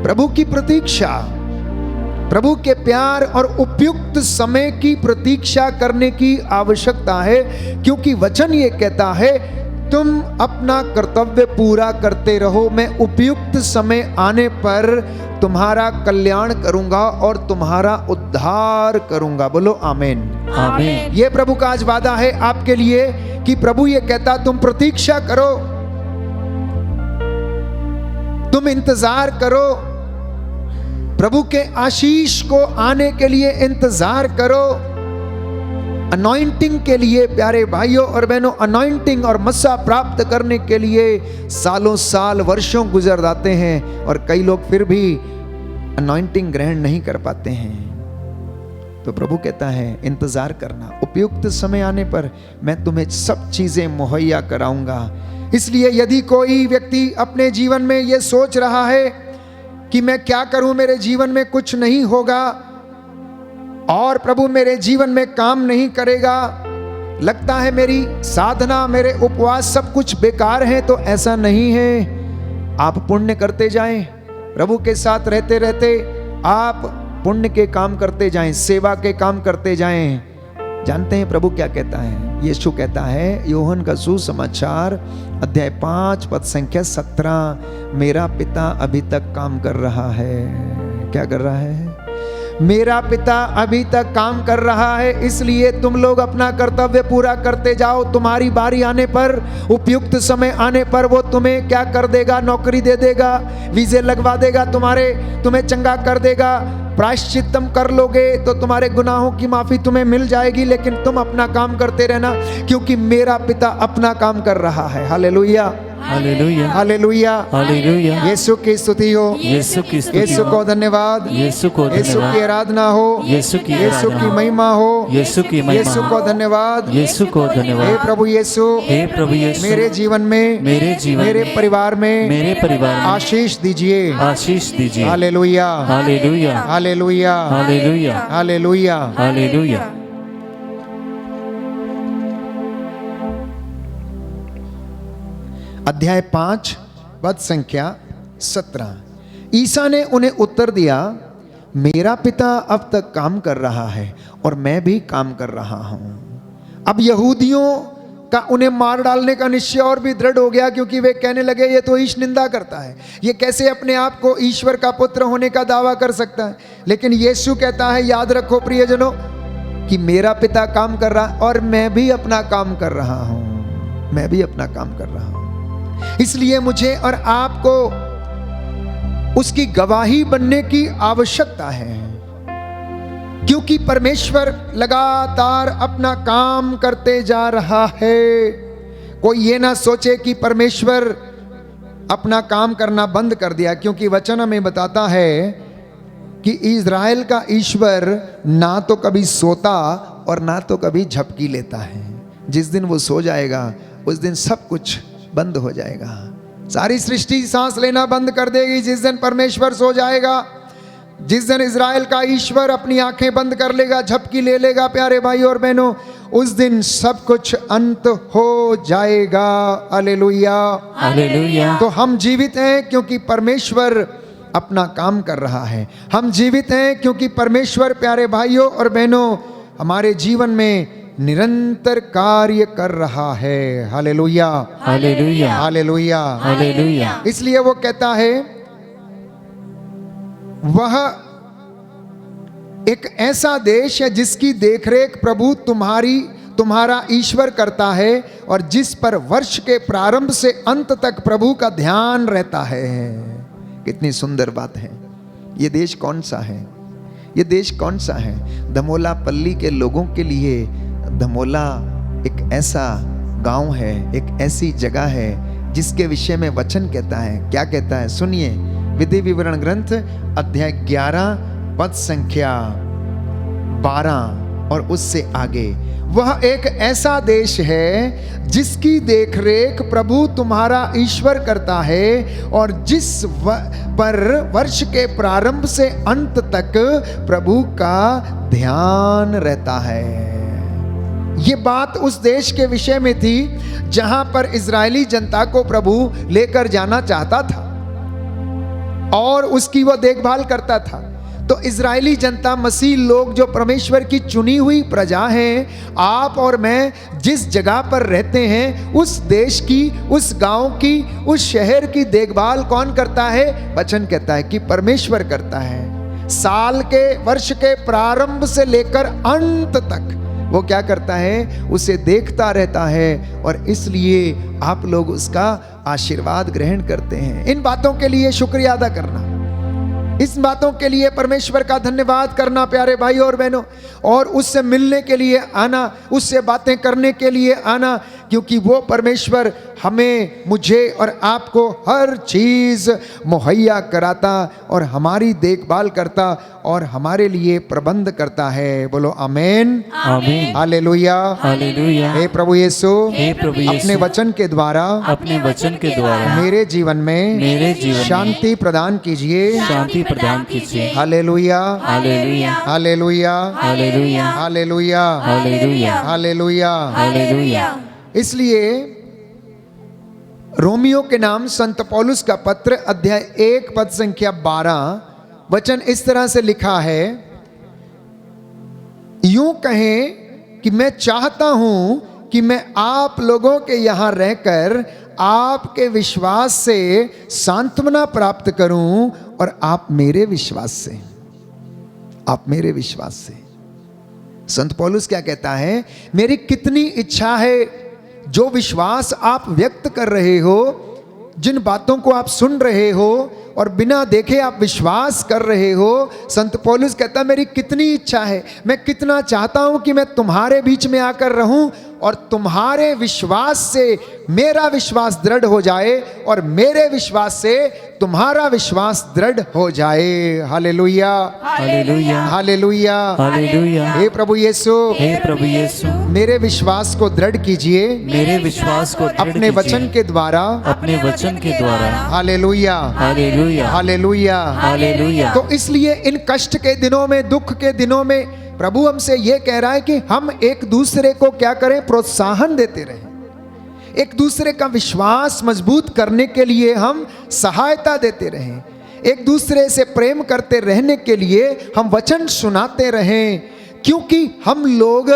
प्रभु की प्रतीक्षा, प्रभु के प्यार और उपयुक्त समय की प्रतीक्षा करने की आवश्यकता है, क्योंकि वचन ये कहता है तुम अपना कर्तव्य पूरा करते रहो, मैं उपयुक्त समय आने पर तुम्हारा कल्याण करूंगा और तुम्हारा उद्धार करूंगा। बोलो आमीन। आमीन। ये प्रभु का आज वादा है आपके लिए कि प्रभु ये कहता तुम प्रतीक्षा करो, तुम इंतजार करो, प्रभु के आशीष को आने के लिए इंतजार करो। अनॉइंटिंग के लिए प्यारे भाइयों और बहनों, अनॉइंटिंग और मस्सा प्राप्त करने के लिए सालों साल वर्षों गुजर जाते हैं और कई लोग फिर भी अनॉइंटिंग ग्रहण नहीं कर पाते हैं। तो प्रभु कहता है इंतजार करना, उपयुक्त समय आने पर मैं तुम्हें सब चीजें मुहैया कराऊंगा। इसलिए यदि कोई व्यक्ति अपने जीवन में यह सोच रहा है कि मैं क्या करूं, मेरे जीवन में कुछ नहीं होगा और प्रभु मेरे जीवन में काम नहीं करेगा, लगता है मेरी साधना, मेरे उपवास सब कुछ बेकार है, तो ऐसा नहीं है। आप पुण्य करते जाएं, प्रभु के साथ रहते रहते आप पुण्य के काम करते जाएं, सेवा के काम करते जाएं। जानते हैं प्रभु क्या कहता है? यीशु कहता है, यूहन्ना का सुसमाचार अध्याय 5 पद संख्या 17, मेरा पिता अभी तक काम कर रहा है। क्या कर रहा है? मेरा पिता अभी तक काम कर रहा है, इसलिए तुम लोग अपना कर्तव्य पूरा करते जाओ। तुम्हारी बारी आने पर, उपयुक्त समय आने पर वो तुम्हें क्या कर देगा? नौकरी दे देगा, वीजे लगवा देगा, तुम्हें चंगा कर देगा। प्रायश्चित तुम कर लोगे तो तुम्हारे गुनाहों की माफी तुम्हें मिल जाएगी, लेकिन तुम अपना काम करते रहना, क्योंकि मेरा पिता अपना काम कर रहा है। हालेलुया, हालेलुया, हालेलुया, हालेलुया। यीशु की स्तुति हो, यीशु की स्तुति यीशु हो, को धन्यवाद, यीशु को यीशु धन्यवाद, की आराधना हो, यीशु की यीशु आराधना की हो, महिमा हो, यीशु की महिमा यीशु हो, को धन्यवाद, यीशु को हे धन्यवाद। प्रभु यीशु, हे प्रभु यीशु, मेरे जीवन में, मेरे जीवन मेरे में, परिवार में, मेरे परिवार में आशीष दीजिए। आशीष दीजिए। हालेलुया, hallelujah, hallelujah, hallelujah, hallelujah. Hallelujah. अध्याय 5 पद संख्या 17। ईसा ने उन्हें उत्तर दिया, मेरा पिता अब तक काम कर रहा है और मैं भी काम कर रहा हूं। अब यहूदियों का उन्हें मार डालने का निश्चय और भी दृढ़ हो गया, क्योंकि वे कहने लगे, ये तो ईश निंदा करता है, ये कैसे अपने आप को ईश्वर का पुत्र होने का दावा कर सकता है। लेकिन यीशु कहता है, याद रखो प्रियजनों, कि मेरा पिता काम कर रहा है और मैं भी अपना काम कर रहा हूं, मैं भी अपना काम कर रहा हूं। इसलिए मुझे और आपको उसकी गवाही बनने की आवश्यकता है, क्योंकि परमेश्वर लगातार अपना काम करते जा रहा है। कोई ये ना सोचे कि परमेश्वर अपना काम करना बंद कर दिया, क्योंकि वचन हमें बताता है कि इज़राइल का ईश्वर ना तो कभी सोता और ना तो कभी झपकी लेता है। जिस दिन वो सो जाएगा उस दिन सब कुछ बंद हो जाएगा, सारी सृष्टि सांस लेना बंद कर देगी। जिस दिन परमेश्वर सो जाएगा, जिस दिन इज़राइल का ईश्वर अपनी आंखें बंद कर लेगा, झपकी ले लेगा, प्यारे भाई और बहनों, उस दिन सब कुछ अंत हो जाएगा। Hallelujah, hallelujah. तो हम जीवित हैं क्योंकि परमेश्वर अपना काम कर रहा है। हम जीवित हैं क्योंकि परमेश्वर, प्यारे भाइयों और बहनों, हमारे जीवन में निरंतर कार्य कर रहा है। हालेलुया, हालेलुया, हालेलुया, हालेलुया। इसलिए वो कहता है, वह एक ऐसा देश है जिसकी देखरेख प्रभु तुम्हारा ईश्वर करता है, और जिस पर वर्ष के प्रारंभ से अंत तक प्रभु का ध्यान रहता है। कितनी सुंदर बात है। ये देश कौन सा है? ये देश कौन सा है? धमोला पल्ली के लोगों के लिए धमोला एक ऐसा गांव है, एक ऐसी जगह है जिसके विषय में वचन कहता है। क्या कहता है? सुनिए, विधि विवरण ग्रंथ अध्याय 11 पद संख्या 12 और उससे आगे। वह एक ऐसा देश है जिसकी देखरेख प्रभु तुम्हारा ईश्वर करता है, और जिस पर वर्ष के प्रारंभ से अंत तक प्रभु का ध्यान रहता है। ये बात उस देश के विषय में थी जहां पर इजरायली जनता को प्रभु लेकर जाना चाहता था और उसकी वो देखभाल करता था। तो इजरायली जनता, मसीह लोग, जो परमेश्वर की चुनी हुई प्रजा हैं, आप और मैं जिस जगह पर रहते हैं, उस देश की, उस गांव की, उस शहर की देखभाल कौन करता है? वचन कहता है कि परमेश्वर करता है। साल के, वर्ष के प्रारंभ से लेकर अंत तक वो क्या करता है? उसे देखता रहता है, और इसलिए आप लोग उसका आशीर्वाद ग्रहण करते हैं। इन बातों के लिए शुक्रिया अदा करना, इस बातों के लिए परमेश्वर का धन्यवाद करना, प्यारे भाई और बहनों, और उससे मिलने के लिए आना, उससे बातें करने के लिए आना, क्योंकि वो परमेश्वर हमें, मुझे और आपको हर चीज़ मुहैया कराता और हमारी देखभाल करता और हमारे लिए प्रबंध करता है। बोलो आमीन, आमीन, हालेलुया, हालेलुया। हे प्रभु यीशु, हे प्रभु यीशु, अपने वचन के द्वारा, अपने वचन के द्वारा मेरे जीवन में शांति प्रदान कीजिए। शांति प्रदान कीजिए। Hallelujah, hallelujah, hallelujah, hallelujah, hallelujah, hallelujah, hallelujah. Hallelujah. इसलिए रोमियो के नाम संत पौलुस का पत्र अध्याय 1 पद संख्या 12 वचन इस तरह से लिखा है, यूं कहें कि मैं चाहता हूं कि मैं आप लोगों के यहां रहकर आपके विश्वास से सांत्वना प्राप्त करूं और आप मेरे विश्वास से। संत पौलुस क्या कहता है, मेरी कितनी इच्छा है, जो विश्वास आप व्यक्त कर रहे हो, जिन बातों को आप सुन रहे हो और बिना देखे आप विश्वास कर रहे हो, संत पौलुस कहता है मेरी कितनी इच्छा है, मैं कितना चाहता हूं कि मैं तुम्हारे बीच में आकर रहूं और तुम्हारे विश्वास से मेरा विश्वास दृढ़ हो जाए और मेरे विश्वास से तुम्हारा विश्वास दृढ़ हो जाए। हालेलुया, हालेलुया, हालेलुया, हालेलुया। हे प्रभु यीशु, हे प्रभु यीशु, मेरे विश्वास को दृढ़ कीजिए मेरे विश्वास को दृढ़ अपने कीजिए, वचन के द्वारा, अपने वचन के द्वारा। Hallelujah, hallelujah, hallelujah, hallelujah. तो इसलिए इन कष्ट के दिनों में, दुख के दिनों में प्रभु हमसे यह कह रहा है कि हम एक दूसरे को क्या करें, प्रोत्साहन देते रहें, एक दूसरे का विश्वास मजबूत करने के लिए हम सहायता देते रहें, एक दूसरे से प्रेम करते रहने के लिए हम वचन सुनाते रहें, क्योंकि हम लोग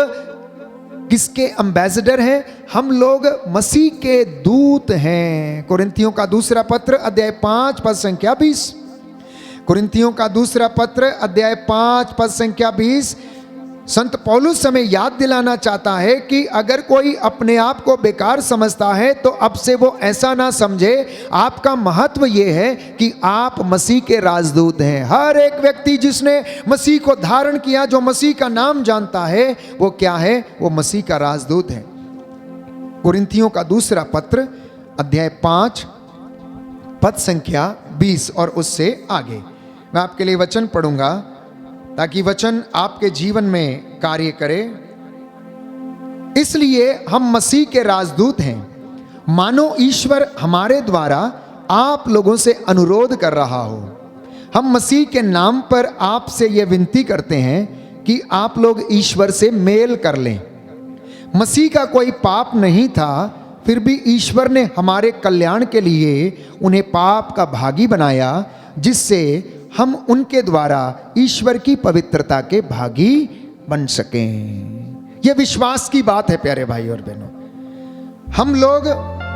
किसके एम्बेसडर हैं, हम लोग मसीह के दूत हैं। कुरिन्थियों का दूसरा पत्र अध्याय 5 पद संख्या 20, कुरिन्थियों का दूसरा पत्र अध्याय 5 पद संख्या 20, संत पौलुस हमें याद दिलाना चाहता है कि अगर कोई अपने आप को बेकार समझता है तो अब से वो ऐसा ना समझे। आपका महत्व ये है कि आप मसीह के राजदूत हैं। हर एक व्यक्ति जिसने मसीह को धारण किया, जो मसीह का नाम जानता है, वो क्या है, वो मसीह का राजदूत है। कुरिन्थियों का दूसरा पत्र अध्याय 5 पद संख्या 20 और उससे आगे मैं आपके लिए वचन पढ़ूंगा ताकि वचन आपके जीवन में कार्य करे। इसलिए हम मसीह के राजदूत हैं, मानो ईश्वर हमारे द्वारा आप लोगों से अनुरोध कर रहा हो। हम मसीह के नाम पर आपसे यह विनती करते हैं कि आप लोग ईश्वर से मेल कर लें। मसीह का कोई पाप नहीं था, फिर भी ईश्वर ने हमारे कल्याण के लिए उन्हें पाप का भागी बनाया, जिससे हम उनके द्वारा ईश्वर की पवित्रता के भागी बन सकें। यह विश्वास की बात है प्यारे भाई और बहनों। हम लोग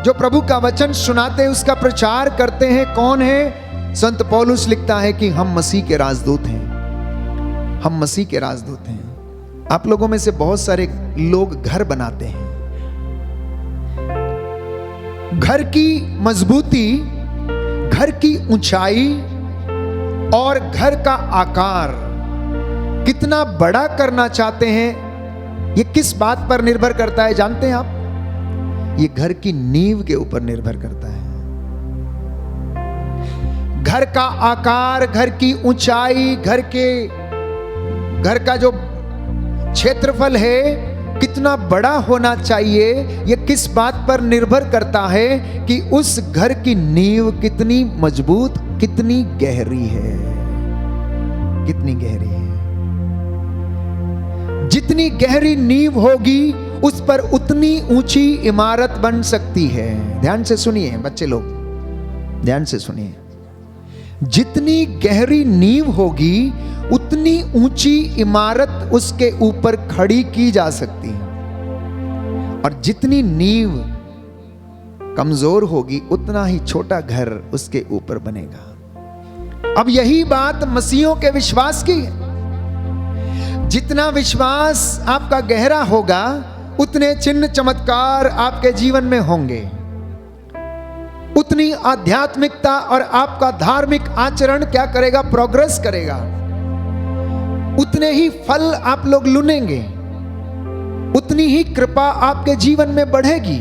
जो प्रभु का वचन सुनाते हैं, उसका प्रचार करते हैं, कौन है? संत पौलुस लिखता है कि हम मसीह के राजदूत हैं, हम मसीह के राजदूत हैं। आप लोगों में से बहुत सारे लोग घर बनाते हैं। घर की मजबूती, घर की ऊंचाई और घर का आकार कितना बड़ा करना चाहते हैं, ये किस बात पर निर्भर करता है जानते हैं आप? ये घर की नींव के ऊपर निर्भर करता है। घर का आकार, घर की ऊंचाई, घर का जो क्षेत्रफल है कितना बड़ा होना चाहिए, यह किस बात पर निर्भर करता है कि उस घर की नींव कितनी मजबूत, कितनी गहरी है, कितनी गहरी है। जितनी गहरी नींव होगी उस पर उतनी ऊंची इमारत बन सकती है। ध्यान से सुनिए बच्चे लोग, ध्यान से सुनिए। जितनी गहरी नींव होगी उतनी ऊंची इमारत उसके ऊपर खड़ी की जा सकती है, और जितनी नींव कमजोर होगी उतना ही छोटा घर उसके ऊपर बनेगा। अब यही बात मसीहों के विश्वास की है। जितना विश्वास आपका गहरा होगा उतने चिन्ह चमत्कार आपके जीवन में होंगे, उतनी आध्यात्मिकता और आपका धार्मिक आचरण क्या करेगा, प्रोग्रेस करेगा। उतने ही फल आप लोग लुनेंगे, उतनी ही कृपा आपके जीवन में बढ़ेगी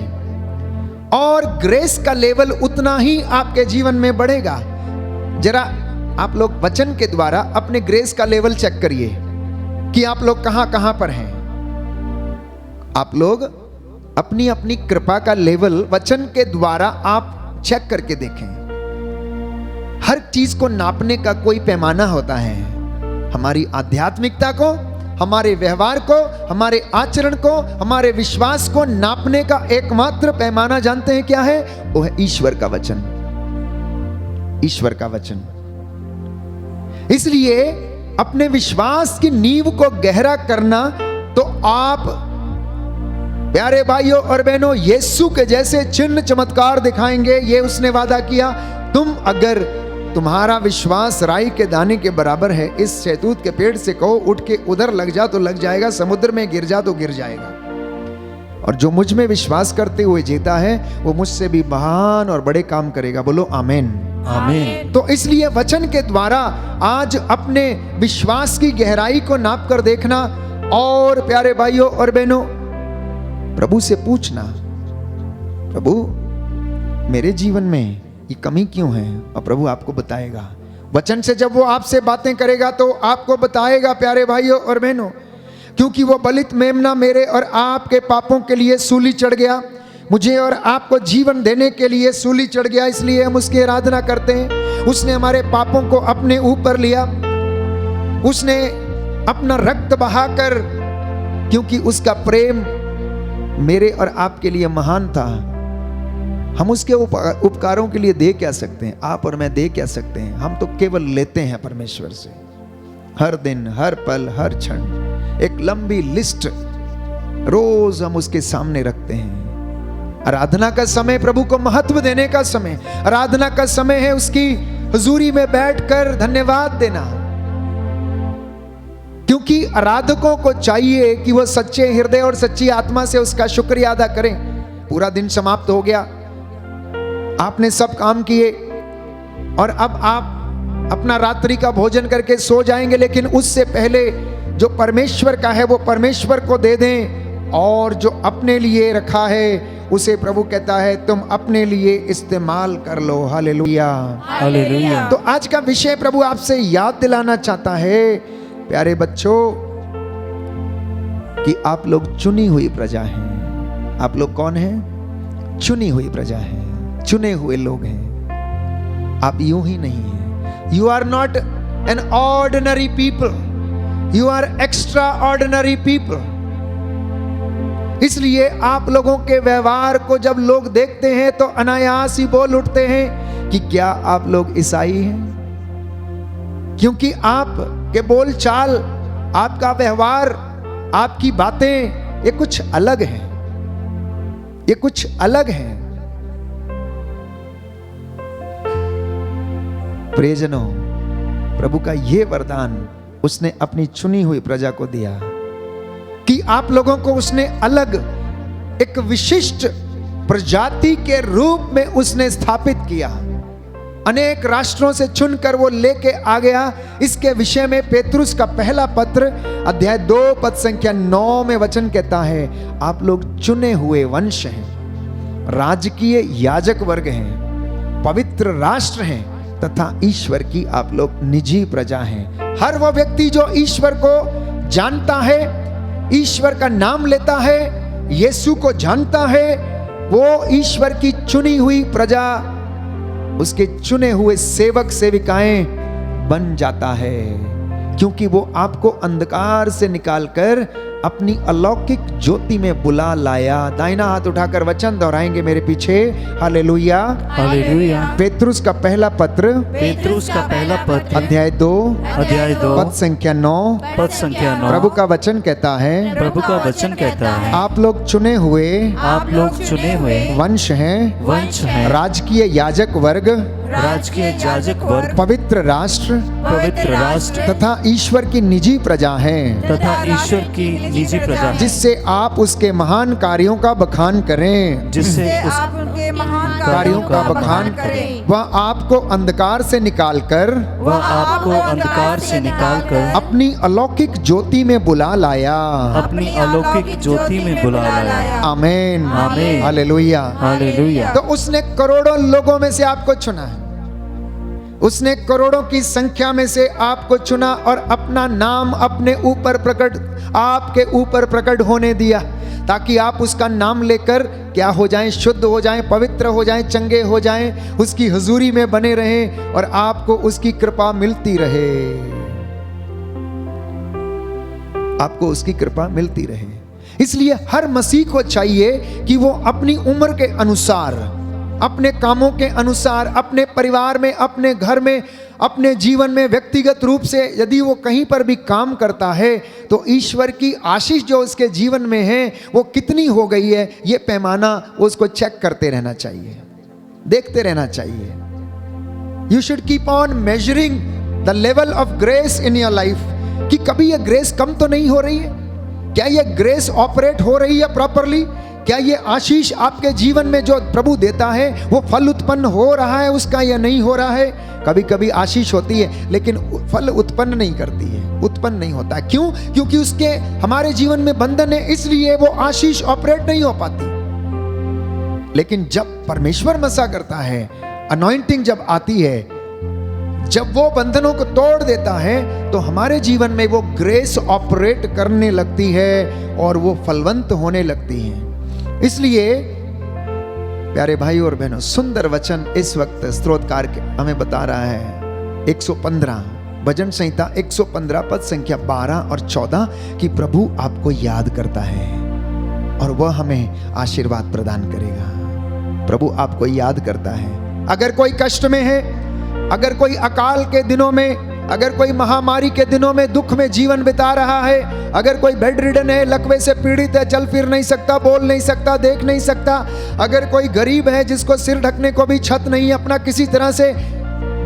और ग्रेस का लेवल उतना ही आपके जीवन में बढ़ेगा। जरा आप लोग वचन के द्वारा अपने ग्रेस का लेवल चेक करिए कि आप लोग कहां कहां पर हैं। आप लोग अपनी अपनी कृपा का लेवल वचन के द्वारा आप चेक करके देखें। हर चीज को नापने का कोई पैमाना होता है। हमारी आध्यात्मिकता को, हमारे व्यवहार को, हमारे आचरण को, हमारे विश्वास को नापने का एकमात्र पैमाना जानते हैं क्या है? वो है ईश्वर का वचन। ईश्वर का वचन। इसलिए अपने विश्वास की नींव को गहरा करना, तो आप प्यारे भाइयों और बहनों यीशु के जैसे चिन्ह चमत्कार दिखाएंगे। ये उसने वादा किया, तुम अगर तुम्हारा विश्वास राई के दाने के बराबर है, इस शहतूत के पेड़ से कहो उठ के उधर लग जा तो लग जाएगा, समुद्र में गिर जा तो गिर जाएगा। और जो मुझ में विश्वास करते हुए जीता है वो मुझसे भी महान और बड़े काम करेगा। बोलो आमीन। आमीन। तो इसलिए वचन के द्वारा आज अपने विश्वास की गहराई को नाप कर देखना, और प्यारे भाइयों और बहनों प्रभु से पूछना, प्रभु मेरे जीवन में ये कमी क्यों है, और प्रभु आपको बताएगा। वचन से जब वो आपसे बातें करेगा तो आपको बताएगा प्यारे भाइयों और बहनों, क्योंकि वो बलित मेमना मेरे और आपके पापों के लिए सूली चढ़ गया, मुझे और आपको जीवन देने के लिए सूली चढ़ गया, इसलिए हम उसकी आराधना करते हैं। उसने हमारे पापों को अपने ऊपर लिया, उसने अपना रक्त बहाकर, क्योंकि उसका प्रेम मेरे और आपके लिए महान था। हम उसके उपकारों के लिए दे क्या सकते हैं? आप और मैं दे क्या सकते हैं? हम तो केवल लेते हैं परमेश्वर से, हर दिन, हर पल, हर क्षण एक लंबी लिस्ट रोज हम उसके सामने रखते हैं। आराधना का समय प्रभु को महत्व देने का समय, आराधना का समय है उसकी हुजूरी में बैठकर धन्यवाद देना, क्योंकि आराधकों को चाहिए कि वह सच्चे हृदय और सच्ची आत्मा से उसका शुक्रिया अदा करें। पूरा दिन समाप्त हो गया, आपने सब काम किए और अब आप अपना रात्रि का भोजन करके सो जाएंगे, लेकिन उससे पहले जो परमेश्वर का है वो परमेश्वर को दे दें, और जो अपने लिए रखा है उसे प्रभु कहता है तुम अपने लिए इस्तेमाल कर लो। Hallelujah, hallelujah. तो आज का विषय प्रभु आपसे याद दिलाना चाहता है प्यारे बच्चों कि आप लोग चुनी हुई प्रजा हैं। आप लोग कौन हैं? चुनी हुई प्रजा हैं, चुने हुए लोग हैं। आप यूं ही नहीं हैं। You are not an ordinary people, you are extraordinary people. इसलिए आप लोगों के व्यवहार को जब लोग देखते हैं तो अनायास ही बोल उठते हैं कि क्या आप लोग ईसाई हैं, क्योंकि आप के बोल चाल, आपका व्यवहार, आपकी बातें ये कुछ अलग है, ये कुछ अलग है। प्रियजनों, प्रभु का ये वरदान उसने अपनी चुनी हुई प्रजा को दिया कि आप लोगों को उसने अलग एक विशिष्ट प्रजाति के रूप में उसने स्थापित किया। अनेक राष्ट्रों से चुनकर वो लेके आ गया। इसके विषय में पेतरुस का पहला पत्र अध्याय 2 पद संख्या 9 में वचन कहता है, आप लोग चुने हुए वंश हैं, राजकीय याजक वर्ग हैं, पवित्र राष्ट्र हैं, तथा ईश्वर की आप लोग निजी प्रजा हैं। हर वो व्यक्ति जो ईश्वर को जानता है, ईश्वर का नाम लेता है, यीशु को जानता है, वो ईश्वर की चुनी हुई प्रजा, उसके चुने हुए सेवक सेविकाएं बन जाता है, क्योंकि वो आपको अंधकार से निकालकर अपनी अलौकिक ज्योति में बुला लाया। दाहिना हाथ उठाकर वचन दोहराएंगे मेरे पीछे, हालेलुया, हालेलुया। पेतरुस का पहला पत्र, पेतरुस का पहला पत्र अध्याय 2 पद संख्या 9 9। प्रभु का वचन कहता है, प्रभु का वचन कहता है, आप लोग चुने हुए, आप लोग चुने हुए वंश हैं, वंश हैं, राजकीय याजक वर्ग, राजकीय याजक वर्ग, पवित्र राष्ट्र, पवित्र राष्ट्र, तथा ईश्वर की निजी प्रजा हैं, तथा ईश्वर की निजी प्रजा, जिससे आप उसके महान कार्यों का बखान करें, जिससे आप उनके महान कार्यों का बखान करें। वह आपको अंधकार से निकालकर, वह आपको अंधकार से निकालकर अपनी अलौकिक ज्योति में बुला लाया। अपनी अलौकिक ज्योति में बुला लाया। आमीन, आमीन। हालेलुया। हालेलुया। तो उसने करोड़ों लोगों में से आपको चुना है, उसने करोड़ों की संख्या में से आपको चुना और अपना नाम अपने ऊपर प्रकट, आपके ऊपर प्रकट होने दिया, ताकि आप उसका नाम लेकर क्या हो जाएं? शुद्ध हो जाएं, पवित्र हो जाएं, चंगे हो जाएं, उसकी हुजूरी में बने रहें और आपको उसकी कृपा मिलती रहे, आपको उसकी कृपा मिलती रहे। इसलिए हर मसीह को चाहिए कि वो अपनी उम्र के अनुसार, अपने कामों के अनुसार, अपने परिवार में, अपने घर में, अपने जीवन में व्यक्तिगत रूप से यदि वो कहीं पर भी काम करता है तो ईश्वर की आशीष जो उसके जीवन में है वो कितनी हो गई है, ये पैमाना उसको चेक करते रहना चाहिए, देखते रहना चाहिए। You should keep on measuring the level of grace in your life, कि कभी ये ग्रेस कम तो नहीं हो रही है, क्या ये ग्रेस ऑपरेट हो रही है प्रॉपरली, क्या ये आशीष आपके जीवन में जो प्रभु देता है वो फल उत्पन्न हो रहा है उसका या नहीं हो रहा है। कभी कभी आशीष होती है लेकिन फल उत्पन्न नहीं करती है, उत्पन्न नहीं होता। क्यों? क्योंकि उसके हमारे जीवन में बंधन है, इसलिए वो आशीष ऑपरेट नहीं हो पाती। लेकिन जब परमेश्वर मसा करता है, अनॉइंटिंग जब आती है, जब वो बंधनों को तोड़ देता है तो हमारे जीवन में वो ग्रेस ऑपरेट करने लगती है और वो फलवंत होने लगती है। इसलिए प्यारे भाई और बहनों, सुंदर वचन इस वक्त स्तोत्रकार हमें बता रहा है 115 भजन संहिता 115 पद संख्या 12 और 14 कि प्रभु आपको याद करता है और वह हमें आशीर्वाद प्रदान करेगा। प्रभु आपको याद करता है। अगर कोई कष्ट में है, अगर कोई अकाल के दिनों में, अगर कोई महामारी के दिनों में दुख में जीवन बिता रहा है, अगर कोई बेड रिडन है, लकवे से पीड़ित है, चल फिर नहीं सकता, बोल नहीं सकता, देख नहीं सकता, अगर कोई गरीब है जिसको सिर ढकने को भी छत नहीं, अपना किसी तरह से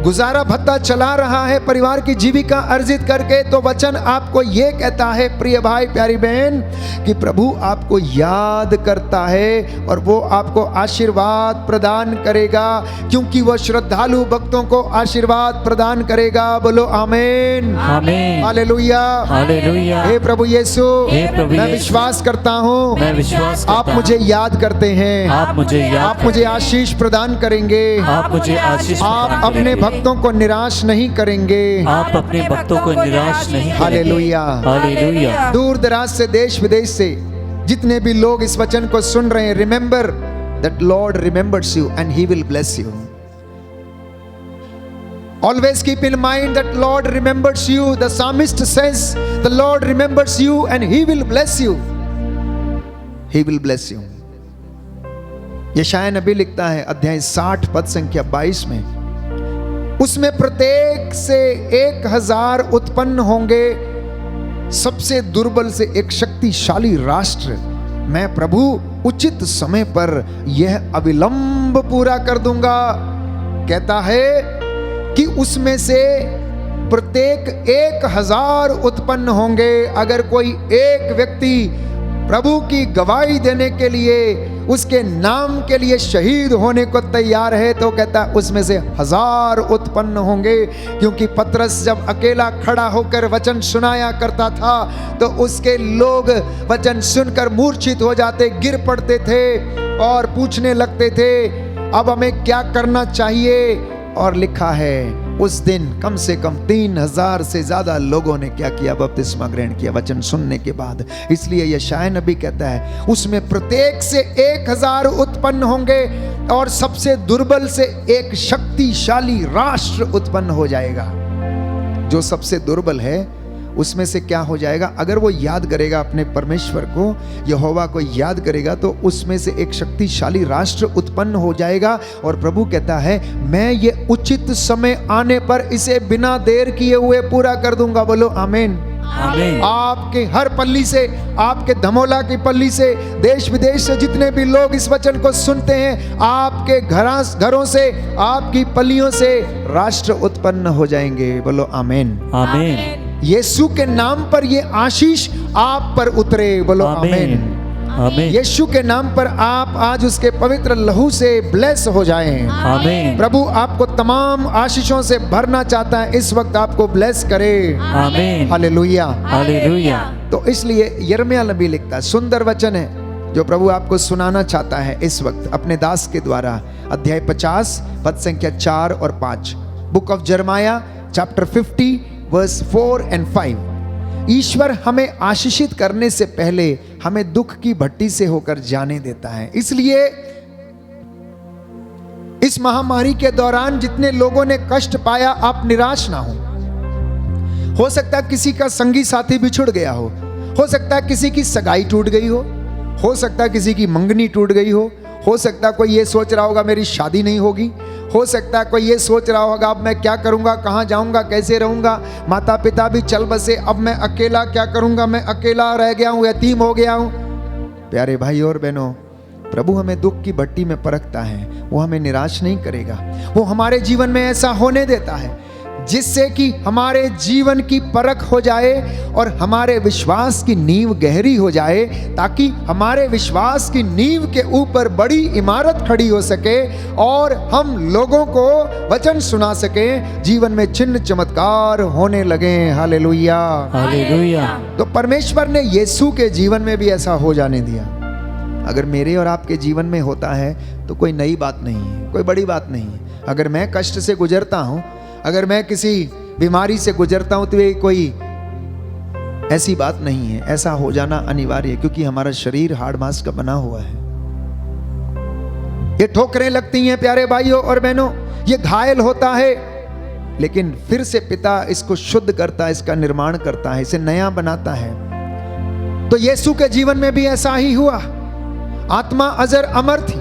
गुजारा भत्ता चला रहा है परिवार की जीविका अर्जित करके, तो वचन आपको ये कहता है प्रिय भाई प्यारी बहन कि प्रभु आपको याद करता है और वो आपको आशीर्वाद प्रदान करेगा, क्योंकि वो श्रद्धालु भक्तों को आशीर्वाद प्रदान करेगा। बोलो आमीन, आमीन, हालेलुया, हालेलुया। हे प्रभु यीशु, हे प्रभु मैं यीशु, विश्वास करता हूँ, मैं विश्वास करता आप मुझे याद करते हैं, आप मुझे याद आप मुझे आशीष प्रदान करेंगे, आप मुझे आशीष आप प्रदान अपने करेंगे। भक्तों को निराश नहीं करेंगे। आप अपने भक्तों को निराश नहीं करेंगे। Hallelujah, hallelujah. दूर दराज से, देश विदेश से जितने भी लोग इस वचन को सुन रहे हैं, remember that Lord remembers you and he will bless you. Always keep in mind that Lord remembers you. The psalmist says the Lord remembers you and he will bless you. He will bless you. यशायाह नबी लिखता है अध्याय 60 पद संख्या 22 में, उसमें प्रत्येक से 1000 उत्पन्न होंगे, सबसे दुर्बल से एक शक्तिशाली राष्ट्र। मैं प्रभु उचित समय पर यह अविलंब पूरा कर दूंगा। कहता है कि उसमें से प्रत्येक 1000 उत्पन्न होंगे। अगर कोई एक व्यक्ति प्रभु की गवाही देने के लिए, उसके नाम के लिए शहीद होने को तैयार है, तो कहता उसमें से 1000 उत्पन्न होंगे। क्योंकि पतरस जब अकेला खड़ा होकर वचन सुनाया करता था तो उसके लोग वचन सुनकर मूर्छित हो जाते, गिर पड़ते थे और पूछने लगते थे अब हमें क्या करना चाहिए। और लिखा है उस दिन कम से कम 3000 से ज्यादा लोगों ने क्या किया? बपतिस्मा ग्रहण किया वचन सुनने के बाद। इसलिए यशायाह नबी कहता है उसमें प्रत्येक से 1000 उत्पन्न होंगे और सबसे दुर्बल से एक शक्तिशाली राष्ट्र उत्पन्न हो जाएगा। जो सबसे दुर्बल है उसमें से क्या हो जाएगा? अगर वो याद करेगा अपने परमेश्वर को, यहोवा को याद करेगा, तो उसमें से एक शक्तिशाली राष्ट्र उत्पन्न हो जाएगा। और प्रभु कहता है मैं ये उचित समय आने पर इसे बिना देर किए हुए पूरा कर दूंगा। बोलो आमीन, आमीन। आपके हर पल्ली से, आपके धमोला की पल्ली से, देश विदेश से जितने भी लोग इस वचन को सुनते हैं, आपके घरों से, आपकी पल्लियों से राष्ट्र उत्पन्न हो जाएंगे। बोलो आमीन, आमीन। यीशु के नाम पर ये आशीष आप पर उतरे। बोलो आमीन, आमीन। यीशु के नाम पर आप आज उसके पवित्र लहू से ब्लेस हो जाएं। आमीन। प्रभु आपको तमाम आशीषों से भरना चाहता है, इस वक्त आपको ब्लेस करे। आमीन। Hallelujah, hallelujah. तो इसलिए यिर्मयाह नबी लिखता है, सुंदर वचन है जो प्रभु आपको सुनाना चाहता है इस वक्त अपने दास के द्वारा। अध्याय 50 पद संख्या 4 और 5, बुक ऑफ यिर्मयाह चैप्टर 50 वर्स 4 and 5। ईश्वर हमें आशीषित करने से पहले हमें दुख की भट्टी से होकर जाने देता है। इसलिए इस महामारी के दौरान जितने लोगों ने कष्ट पाया, आप निराश ना हो सकता है किसी का संगी साथी बिछुड़ गया हो सकता है किसी की सगाई टूट गई हो सकता है किसी की मंगनी टूट गई हो सकता है कोई ये सोच रहा होगा मेरी शादी नहीं होगी, हो सकता है कोई ये सोच रहा होगा, अब मैं क्या करूंगा, कहाँ जाऊंगा, कैसे रहूंगा, माता पिता भी चल बसे, अब मैं अकेला क्या करूंगा, मैं अकेला रह गया हूँ, यतीम हो गया हूँ। प्यारे भाई और बहनों, प्रभु हमें दुख की भट्टी में परखता है, वो हमें निराश नहीं करेगा। वो हमारे जीवन में ऐसा होने देता है जिससे कि हमारे जीवन की परख हो जाए और हमारे विश्वास की नींव गहरी हो जाए, ताकि हमारे विश्वास की नींव के ऊपर बड़ी इमारत खड़ी हो सके और हम लोगों को वचन सुना सके, जीवन में चिन्ह चमत्कार होने लगे। Hallelujah, hallelujah. तो परमेश्वर ने यीशु के जीवन में भी ऐसा हो जाने दिया। अगर मेरे और आपके जीवन में होता है तो कोई नई बात नहीं है, कोई बड़ी बात नहीं है। अगर मैं कष्ट से गुजरता हूं, अगर मैं किसी बीमारी से गुजरता हूं, तो ये कोई ऐसी बात नहीं है। ऐसा हो जाना अनिवार्य है, क्योंकि हमारा शरीर हाड़ मांस का बना हुआ है। ये ठोकरें लगती हैं प्यारे भाइयों और बहनों, ये घायल होता है, लेकिन फिर से पिता इसको शुद्ध करता है, इसका निर्माण करता है, इसे नया बनाता है। तो यीशु के जीवन में भी ऐसा ही हुआ। आत्मा अजर अमर थी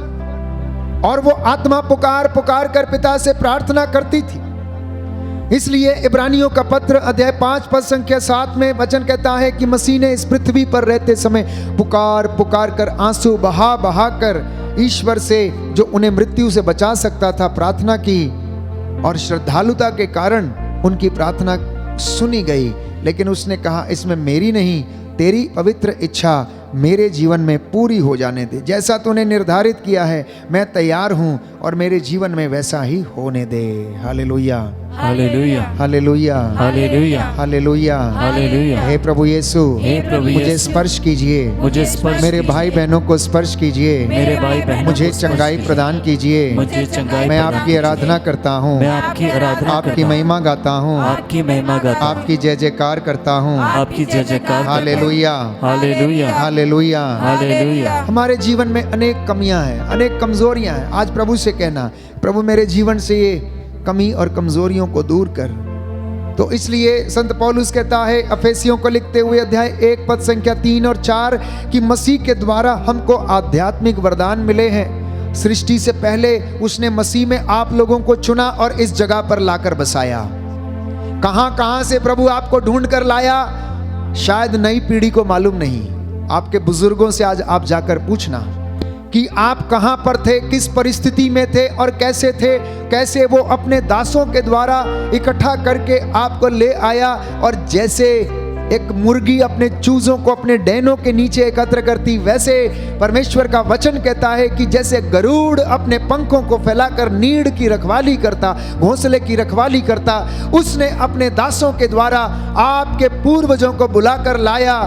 और वो आत्मा पुकार पुकार कर पिता से प्रार्थना करती थी। इसलिए इब्रानियों का पत्र अध्याय 5 पद संख्या 7 में वचन कहता है कि मसीह ने इस पृथ्वी पर रहते समय पुकार पुकार कर, आंसू बहा बहा कर ईश्वर से, जो उन्हें मृत्यु से बचा सकता था, प्रार्थना की, और श्रद्धालुता के कारण उनकी प्रार्थना सुनी गई। लेकिन उसने कहा, इसमें मेरी नहीं, तेरी पवित्र इच्छा मेरे जीवन में पूरी हो जाने दे। जैसा तूने निर्धारित किया है मैं तैयार हूं, और मेरे जीवन में वैसा ही होने दे। Hallelujah, hallelujah, hallelujah, hallelujah, hallelujah, hallelujah. हे प्रभु यीशु, हे प्रभु मुझे यीशु, स्पर्श कीजिए, मुझे स्पर्श मेरे कीजिए। भाई बहनों को स्पर्श कीजिए, मेरे भाई बहनों मुझे को स्पर्श चंगाई कीजिए। प्रदान कीजिए। मुझे चंगाई मैं प्रदान आपकी कीजिए। आराधना करता हूँ, मैं आपकी आराधना आपकी करता हूँ। महिमा गाता हूँ, आपकी महिमा गाता हूँ। आपकी जय जयकार करता हूँ। आपकी जय जयकार करता हूँ। Hallelujah, hallelujah, hallelujah. हालेलुया। हमारे जीवन में अनेक कमियां हैं, अनेक कमजोरियां हैं। आज प्रभु से कहना, प्रभु मेरे जीवन से ये कमी और कमजोरियों को दूर कर। तो इसलिए संत पौलुस कहता है अफेसियों को लिखते हुए अध्याय 1 पद संख्या 3 और 4 कि मसीह के द्वारा हमको आध्यात्मिक वरदान मिले हैं। सृष्टि से पहले उसने मसीह में आप लोगों को चुना और इस जगह पर लाकर बसाया। कहां कहां से प्रभु आपको ढूंढ कर लाया, शायद नई पीढ़ी को मालूम नहीं। आपके बुजुर्गों से आज आप जाकर पूछना कि आप कहां पर थे, किस परिस्थिति में थे और कैसे थे, कैसे वो अपने दासों के द्वारा इकट्ठा करके आपको ले आया। और जैसे एक मुर्गी अपने चूजों को अपने डैनों के नीचे एकत्र करती, वैसे परमेश्वर का वचन कहता है कि जैसे गरुड़ अपने पंखों को फैलाकर नीड़ की रखवाली करता, घोंसले की रखवाली करता, उसने अपने दासों के द्वारा आपके पूर्वजों को बुलाकर लाया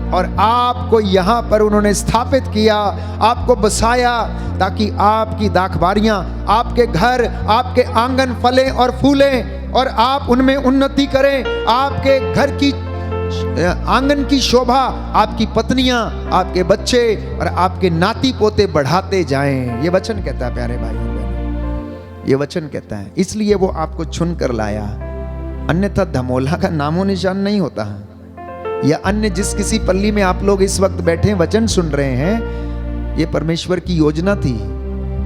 और आपको यहाँ पर उन्होंने स्थापित किया, आपको बसाया, ताकि आपकी दाखबारियाँ, आपके घर, आपके आंगन फलें और फूलें और आप उनमें उन्नति करें। आपके घर की आंगन की शोभा, आपकी पत्नियां, आपके बच्चे और आपके नाती पोते बढ़ाते जाएं। ये वचन कहता है प्यारे भाई और बहनों, ये वचन कहता है। इसलिए वो आपको चुन कर लाया, अन्यथा धमोला का नामो निशान नहीं होता है। या अन्य जिस किसी पल्ली में आप लोग इस वक्त बैठे वचन सुन रहे हैं, ये परमेश्वर की योजना थी।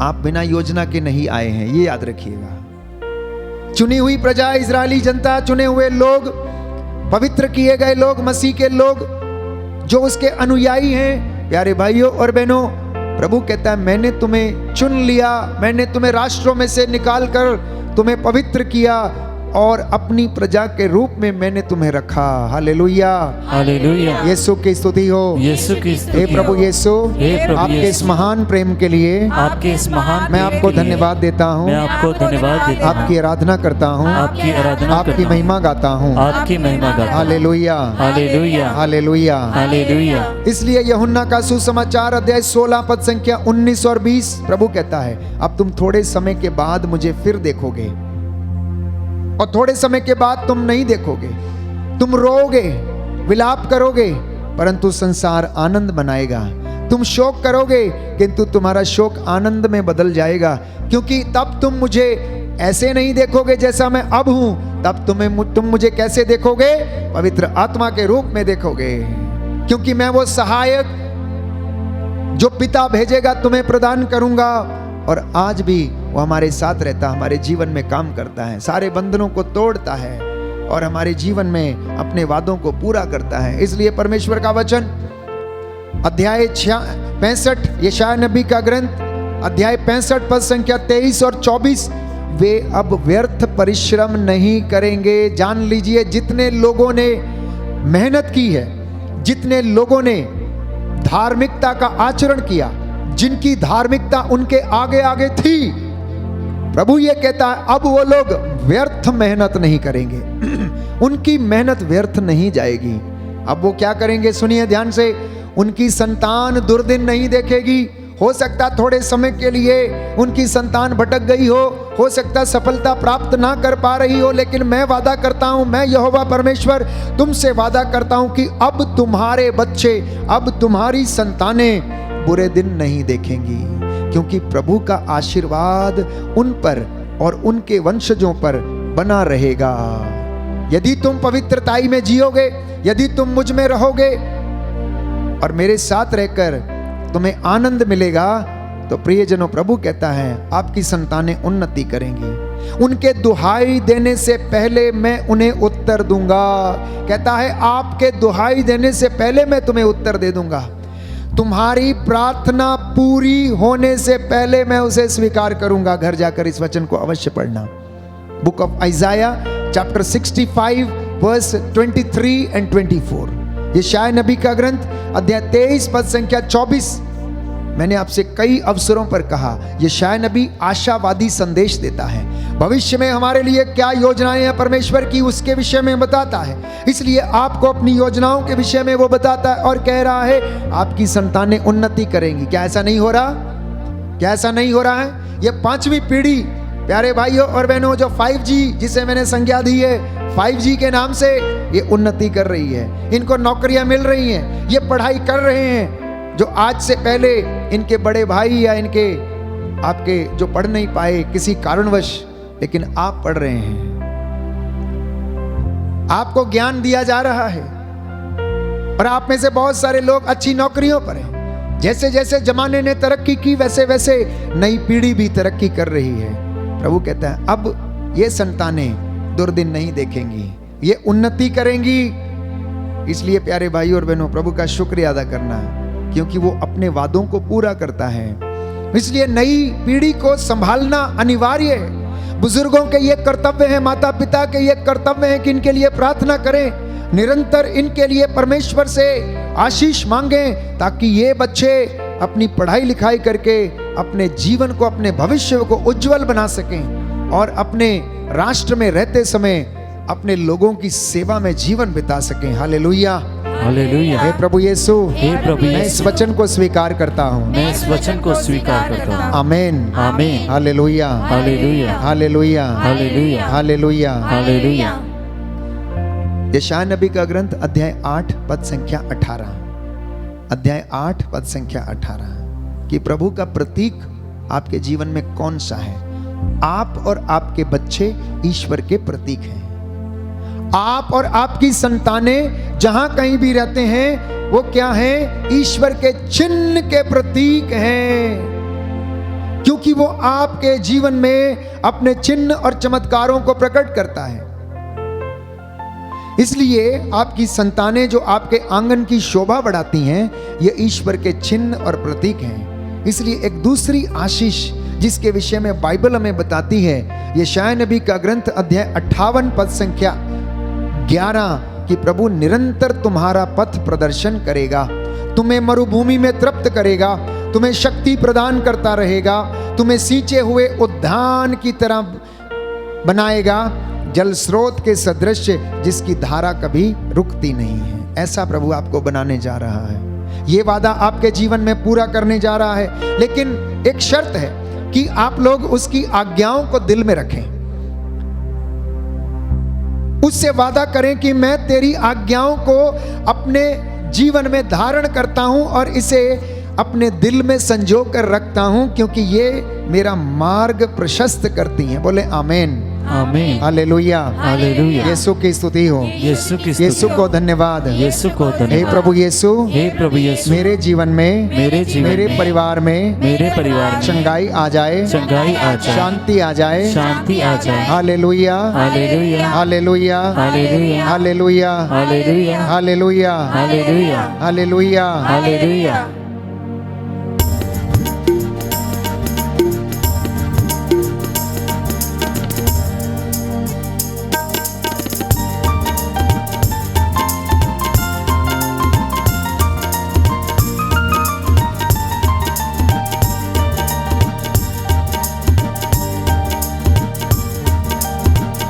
आप बिना योजना के नहीं आए हैं, ये याद रखिएगा। चुनी हुई प्रजा, इजरायली जनता, चुने हुए लोग, पवित्र किए गए लोग, मसीह के लोग जो उसके अनुयायी हैं। प्यारे भाइयों और बहनों, प्रभु कहता है मैंने तुम्हें चुन लिया, मैंने तुम्हें राष्ट्रों में से निकाल कर तुम्हें पवित्र किया और अपनी प्रजा के रूप में मैंने तुम्हें रखा। Hallelujah, hallelujah. यीशु की स्तुति हो। यीशु की स्तुति हे प्रभु हो। यीशु, हे प्रभु आपके यीशु, इस महान प्रेम के लिए आपके इस महान मैं प्रेम आपको के लिए धन्यवाद देता हूँ, मैं आपको धन्यवाद देता हूँ। आपकी आराधना करता हूँ, आपकी आराधना आपकी करता हूँ। महिमा गाता हूँ। आपकी महिमा गाता हूँ। Hallelujah, hallelujah, hallelujah. हालेलुया। इसलिए यूहन्ना का सुसमाचार अध्याय 16 पद संख्या 19 और 20 प्रभु कहता है अब तुम थोड़े समय के बाद मुझे फिर देखोगे और थोड़े समय के बाद तुम नहीं देखोगे। तुम रोओगे, विलाप करोगे, परंतु संसार आनंद मनाएगा। तुम शोक करोगे, किंतु तुम्हारा शोक आनंद में बदल जाएगा, क्योंकि तब तुम मुझे ऐसे नहीं देखोगे जैसा मैं अब हूं। तब तुम मुझे कैसे देखोगे? पवित्र आत्मा के रूप में देखोगे, क्योंकि मैं वो सहायक जो पिता भेजेगा तुम्हें प्रदान करूंगा। और आज भी वो हमारे साथ रहता, हमारे जीवन में काम करता है, सारे बंधनों को तोड़ता है और हमारे जीवन में अपने वादों को पूरा करता है। इसलिए परमेश्वर का वचन अध्याय 65 यशायाह नबी का ग्रंथ अध्याय 65 पद संख्या 23 और 24, वे अब व्यर्थ परिश्रम नहीं करेंगे। जान लीजिए, जितने लोगों ने मेहनत की है, जितने लोगों ने धार्मिकता का आचरण किया, जिनकी धार्मिकता उनके आगे आगे थी, प्रभु ये कहता है अब वो लोग व्यर्थ मेहनत नहीं करेंगे। उनकी मेहनत व्यर्थ नहीं जाएगी। अब वो क्या करेंगे? सुनिए ध्यान से। उनकी संतान दुर्दिन नहीं देखेगी। हो सकता थोड़े समय के लिए उनकी संतान भटक गई हो सकता सफलता प्राप्त ना कर पा रही हो, लेकिन मैं वादा करता हूं, मैं यहोवा परमेश्वर तुमसे वादा करता हूं कि अब तुम्हारे बच्चे, अब तुम्हारी संतानें बुरे दिन नहीं देखेंगी, क्योंकि प्रभु का आशीर्वाद उन पर और उनके वंशजों पर बना रहेगा। यदि तुम पवित्रताई में जियोगे, यदि तुम मुझ में रहोगे और मेरे साथ रहकर तुम्हें आनंद मिलेगा, तो प्रियजनों, प्रभु कहता है आपकी संतानें उन्नति करेंगी। उनके दुहाई देने से पहले मैं उन्हें उत्तर दूंगा। कहता है आपके दुहाई देने से पहले मैं तुम्हें उत्तर दे दूंगा। तुम्हारी प्रार्थना पूरी होने से पहले मैं उसे स्वीकार करूंगा। घर जाकर इस वचन को अवश्य पढ़ना। Book of Isaiah chapter 65 verse 23 and 24, यशायाह नबी का ग्रंथ अध्याय 23 पद संख्या 24। मैंने आपसे कई अवसरों पर कहा, यशायाह नबी आशावादी संदेश देता है। भविष्य में हमारे लिए क्या योजनाएं हैं परमेश्वर की, उसके विषय में बताता है। इसलिए आपको अपनी योजनाओं के विषय में वो बताता है और कह रहा है आपकी संतानें उन्नति करेंगी। क्या ऐसा नहीं हो रहा? क्या ऐसा नहीं हो रहा है? ये 5वीं पीढ़ी, प्यारे भाइयों और बहनों, जो 5G जिसे मैंने संज्ञा दी है 5G के नाम से, ये उन्नति कर रही है। इनको नौकरियां मिल रही हैं, ये पढ़ाई कर रहे हैं जो आज से पहले इनके बड़े भाई या इनके आपके जो पढ़ नहीं पाए किसी कारणवश, लेकिन आप पढ़ रहे हैं। आपको ज्ञान दिया जा रहा है और आप में से बहुत सारे लोग अच्छी नौकरियों पर हैं। जैसे जैसे जमाने ने तरक्की की, वैसे वैसे नई पीढ़ी भी तरक्की कर रही है। प्रभु कहता है अब ये संतानें दुर्दिन नहीं देखेंगी, ये उन्नति करेंगी। इसलिए प्यारे भाई और बहनों, प्रभु का शुक्रिया अदा करना, क्योंकि वो अपने वादों को पूरा करता है। इसलिए नई पीढ़ी को संभालना अनिवार्य है। बुजुर्गों के ये कर्तव्य है, माता पिता के ये कर्तव्य है कि इनके लिए प्रार्थना करें, निरंतर इनके लिए परमेश्वर से आशीष मांगें, ताकि ये बच्चे अपनी पढ़ाई लिखाई करके अपने जीवन को, अपने भविष्य को उज्जवल बना सकें और अपने राष्ट्र में रहते समय अपने लोगों की सेवा में जीवन बिता सकें। Hallelujah, hallelujah. हे प्रभु यीशु, हे प्रभु मैं इस वचन को स्वीकार करता हूँ। मैं इस वचन को स्वीकार करता हूँ। आमीन, आमीन। Hallelujah, hallelujah, hallelujah, hallelujah, hallelujah. Hallelujah. यशायाह नबी का ग्रंथ अध्याय 8 पद संख्या 18, अध्याय 8 पद संख्या 18, कि प्रभु का प्रतीक आपके जीवन में कौन सा है? आप और आपके बच्चे ईश्वर के प्रतीक हैं। आप और आपकी संतानें जहां कहीं भी रहते हैं, वो क्या हैं? ईश्वर के चिन्ह के प्रतीक हैं, क्योंकि वो आपके जीवन में अपने चिन्ह और चमत्कारों को प्रकट करता है। इसलिए आपकी संतानें जो आपके आंगन की शोभा बढ़ाती हैं, ये ईश्वर के चिन्ह और प्रतीक हैं। इसलिए एक दूसरी आशीष जिसके विषय में बाइबल हमें बताती है, यशायाह नबी का ग्रंथ अध्याय 58 पद संख्या 11, कि प्रभु निरंतर तुम्हारा पथ प्रदर्शन करेगा, तुम्हें मरुभूमि में तृप्त करेगा, तुम्हें शक्ति प्रदान करता रहेगा, तुम्हें सींचे हुए उद्यान की तरह बनाएगा, जल स्रोत के सदृश जिसकी धारा कभी रुकती नहीं है। ऐसा प्रभु आपको बनाने जा रहा है। ये वादा आपके जीवन में पूरा करने जा रहा है, लेकिन एक शर्त है कि आप लोग उसकी आज्ञाओं को दिल में रखें। उससे वादा करें कि मैं तेरी आज्ञाओं को अपने जीवन में धारण करता हूं और इसे अपने दिल में संजो कर रखता हूं, क्योंकि ये मेरा मार्ग प्रशस्त करती हैं। बोले आमीन। आमीन। हालेलुया। हालेलुया। यीशु की स्तुति हो। यीशु की यीशु स्तुति। को धन्यवाद। यीशु को हे धन्यवाद। प्रभु यीशु, हे प्रभु यीशु, मेरे जीवन में, मेरे जीवन मेरे में, परिवार में मेरे परिवार में चंगाई आ जाए, चंगाई आ जाए, शांति आ जाए। शांति आ जाए। हालेलुया। Hallelujah. Hallelujah. Hallelujah. Hallelujah. Hallelujah. Hallelujah. Hallelujah. Hallelujah. Hallelujah.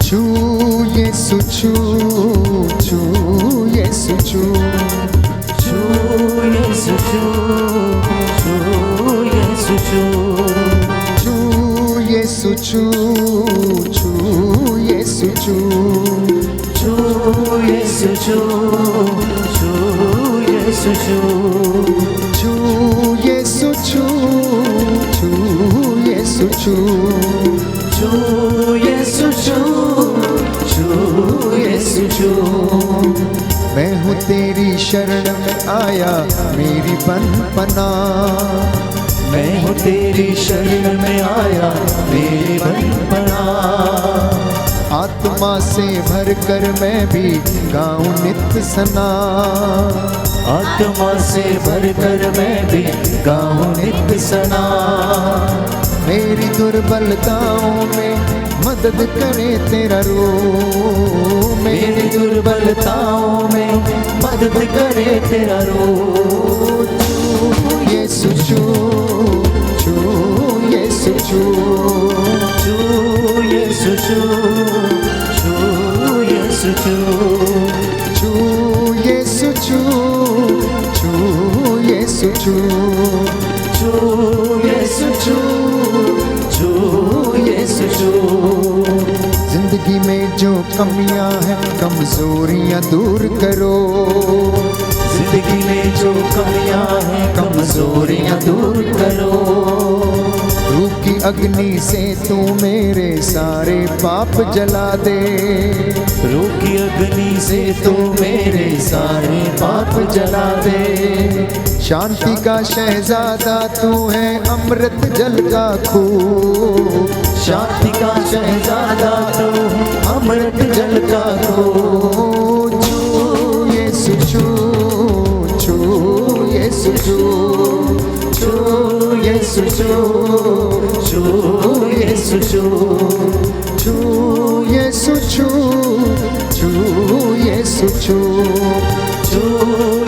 छू यीशु छू, छू यीशु छू, छू यीशु छू, छू यीशु छू, छू यीशु छू, छू यीशु छू, छू यीशु छू, छू यीशु छू, छू यीशु छू, छू यीशु छू, छू यीशु छू, छू यीशु छू। मैं हूँ तेरी शरण में आया, मेरी बंदपना। मैं हूँ तेरी शरण में आया, मेरी बंदपना। आत्मा से भर कर मैं भी गाऊं नित्य सना। आत्मा से भर कर मैं भी गाऊं नित्य सना। मेरी दुर्बलताओं में मदद करे तेरा रूह। मेरी दुर्बलताओं में मदद करे तेरा रूह। यीशु छू, छू यीशु छू, छू यीशु छू, छू यीशु छू, छू यीशु छू, छू यीशु छू, छू यीशु छू, छू यीशु छू। जिंदगी में जो कमियां हैं, कमजोरियां दूर करो। जिंदगी में जो कमियां हैं, कमजोरियां दूर करो। रूह की अग्नि से तू मेरे सारे पाप जला दे। रूह की अग्नि से तू मेरे सारे पाप जला दे। शांति का शहजादा तू है, अमृत जल का खूह। शांति का शहजादा तू है, अमृत जल का खूह। छू यीशु छू, छू यीशु छू, छू यीशु छू, छू यीशु छू, छू यीशु छू, छू यीशु छू, छू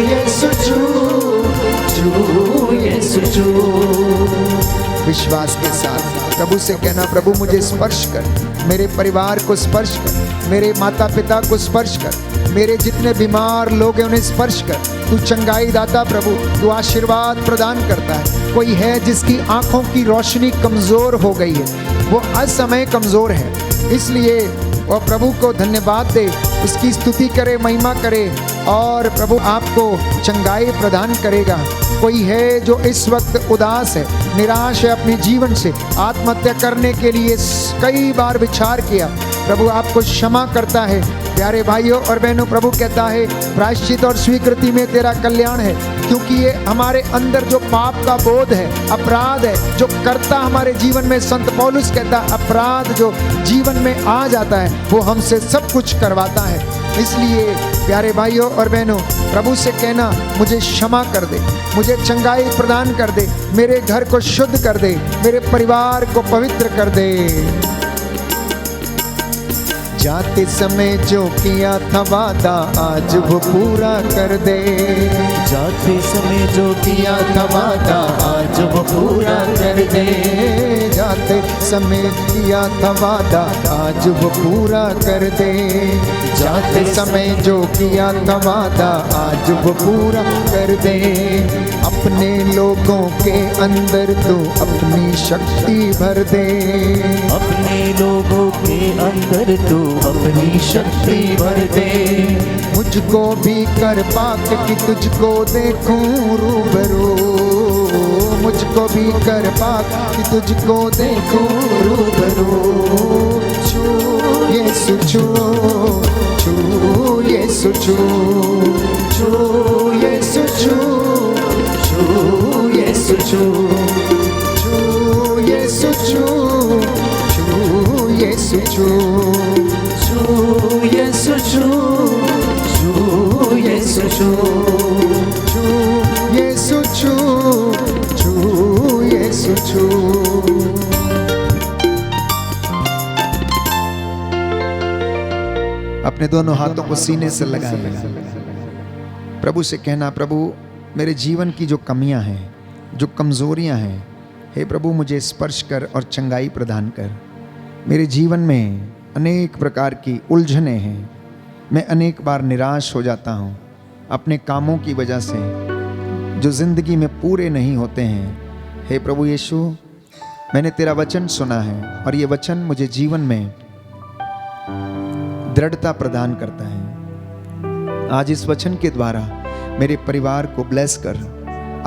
यीशु छू, छू यीशु छू। विश्वास के साथ प्रभु से कहना, प्रभु मुझे स्पर्श कर, मेरे परिवार को स्पर्श कर, मेरे माता पिता को स्पर्श कर, मेरे जितने बीमार लोग हैं उन्हें स्पर्श कर। तू चंगाई दाता प्रभु, तू आशीर्वाद प्रदान करता है। कोई है जिसकी आंखों की रोशनी कमजोर हो गई है, वो असमय कमजोर है, इसलिए वह प्रभु को धन्यवाद दे, उसकी स्तुति करे, महिमा करे और प्रभु आपको चंगाई प्रदान करेगा। कोई है जो इस वक्त उदास है, निराश है अपने जीवन से, आत्महत्या करने के लिए कई बार विचार किया, प्रभु आपको क्षमा करता है। प्यारे भाइयों और बहनों, प्रभु कहता है प्रायश्चित और स्वीकृति में तेरा कल्याण है, क्योंकि ये हमारे अंदर जो पाप का बोध है, अपराध है जो करता हमारे जीवन में, संत पौलुस कहता है अपराध जो जीवन में आ जाता है वो हमसे सब कुछ करवाता है। इसलिए प्यारे भाइयों और बहनों, प्रभु से कहना मुझे क्षमा कर दे, मुझे चंगाई प्रदान कर दे, मेरे घर को शुद्ध कर दे, मेरे परिवार को पवित्र कर दे। जाते समय जो किया था वादा आज वो पूरा कर दे। जाते समय जो किया था वादा आज वो पूरा कर दे। जाते समय किया था वादा आज वो पूरा कर दे। जाते समय जो किया था वादा आज वो पूरा कर दे। अपने लोगों के अंदर तो अपनी शक्ति भर दे। अपने लोगों के अंदर तू अपनी शक्ति भर दे। मुझको भी कर पाक कि तुझको देखूं रूबरू। मुझको भी कर पाक कि तुझको देखूं रूबरू। छू यीशु छू छू यीशु छू छू यीशु छू छू यीशु छू छू यीशु छू छू यीशु छू छू यीशु छू छू यीशु छू छू यीशु छू छू यीशु छू। अपने दोनों हाथों को सीने से लगाए, प्रभु से कहना, प्रभु मेरे जीवन की जो कमियां हैं, जो कमजोरियां हैं, हे प्रभु मुझे स्पर्श कर और चंगाई प्रदान कर। मेरे जीवन में अनेक प्रकार की उलझनें हैं, मैं अनेक बार निराश हो जाता हूँ अपने कामों की वजह से जो जिंदगी में पूरे नहीं होते हैं। हे प्रभु यीशु, मैंने तेरा वचन सुना है और ये वचन मुझे जीवन में दृढ़ता प्रदान करता है। आज इस वचन के द्वारा मेरे परिवार को ब्लेस कर।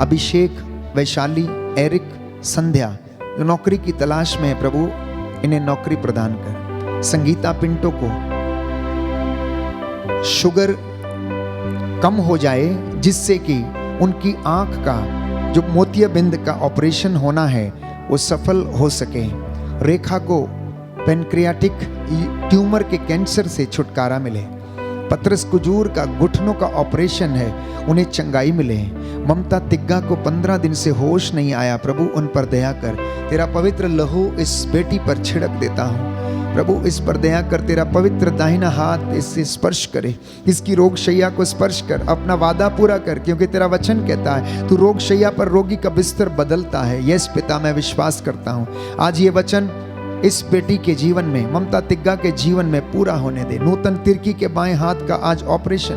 अभिषेक, वैशाली, एरिक, संध्या जो नौकरी की तलाश में है, प्रभु इन्हें नौकरी प्रदान कर। संगीता पिंटो को शुगर कम हो जाए जिससे कि उनकी आंख का जो मोतियाबिंद का ऑपरेशन होना है वो सफल हो सके। रेखा को पेनक्रियाटिक ट्यूमर के कैंसर से छुटकारा मिले। पत्रस कुजूर का घुटनों का ऑपरेशन है, उन्हें चंगाई मिले। ममता तिग्गा को 15 दिन से होश नहीं आया, प्रभु उन पर दया कर। तेरा पवित्र लहू इस बेटी पर छिड़क देता हूँ, प्रभु इस पर दया कर। तेरा पवित्र दाहिना हाथ इससे स्पर्श करे, इसकी रोग शैया को स्पर्श कर। अपना वादा पूरा कर, क्योंकि तेरा वचन कहता है तू रोग शैया पर रोगी का बिस्तर बदलता है। यस पिता, मैं विश्वास करता हूँ। आज ये वचन इस बेटी के जीवन में, ममता तिग्गा के जीवन में पूरा होने दे। नूतन तिर्की के बाएं हाथ का आज ऑपरेशन,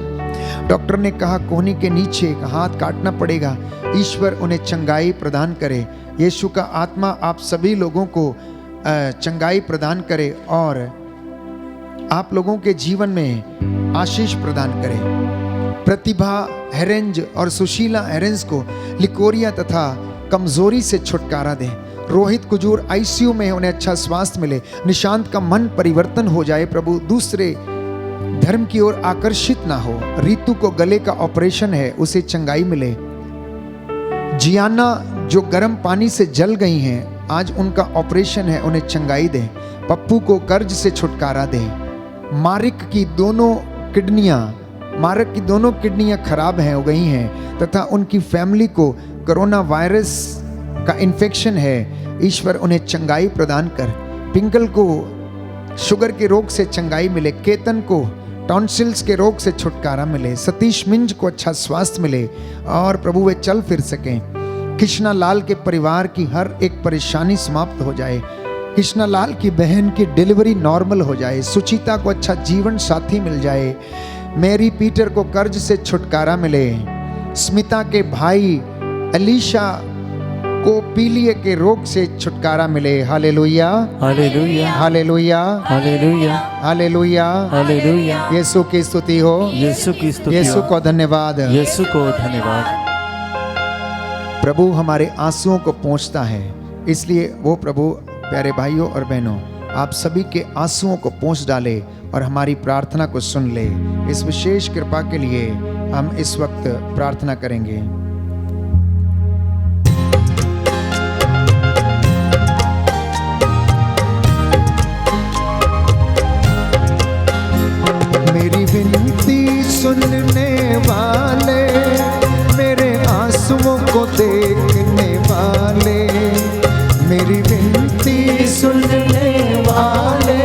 डॉक्टर ने कहा कोहनी के नीचे का हाथ काटना पड़ेगा। ईश्वर उन्हें चंगाई प्रदान करे। यीशु का आत्मा आप सभी लोगों को चंगाई प्रदान करे और आप लोगों के जीवन में आशीष प्रदान करे। प्रतिभा हेरेंज और सुशीला हेरेंज को लिकोरिया तथा कमजोरी से छुटकारा दे। रोहित कुजूर आईसीयू में, उन्हें अच्छा स्वास्थ्य मिले। निशांत का मन परिवर्तन हो जाए, प्रभु दूसरे धर्म की ओर आकर्षित ना हो। रीतू को गले का ऑपरेशन है, उसे चंगाई मिले। जियाना जो गर्म पानी से जल गई हैं, आज उनका ऑपरेशन है, उन्हें चंगाई दे। पप्पू को कर्ज से छुटकारा दे। मारिक की दोनों किडनियां खराब हैं हो गई हैं तथा उनकी फैमिली को कोरोना वायरस का इन्फेक्शन है। ईश्वर उन्हें चंगाई प्रदान कर। पिंकल को शुगर के रोग से चंगाई मिले। केतन को टॉन्सिल्स के रोग से छुटकारा मिले। सतीश मिंज को अच्छा स्वास्थ्य मिले और प्रभु वे चल फिर सकें। कृष्णा लाल के परिवार की हर एक परेशानी समाप्त हो जाए। कृष्णा लाल की बहन की डिलीवरी नॉर्मल हो जाए। सुचिता को अच्छा जीवन साथी मिल जाए। मैरी पीटर को कर्ज से छुटकारा मिले। स्मिता के भाई अलीशा को पीलिए के रोग से छुटकारा मिले। Hallelujah, hallelujah, hallelujah, hallelujah, hallelujah, hallelujah. यीशु की स्तुति हो, यीशु की स्तुति, यीशु को धन्यवाद, यीशु को धन्यवाद। प्रभु हमारे आंसुओं को पहुंचता है, इसलिए वो प्रभु प्यारे भाइयों और बहनों आप सभी के आंसुओं को पहुंच डाले और हमारी प्रार्थना को सुन ले। इस विशेष कृपा के लिए हम इस वक्त प्रार्थना करेंगे। मेरी विनती सुनने वाले, मेरे आंसुओं को देखने वाले, मेरी विनती सुनने वाले,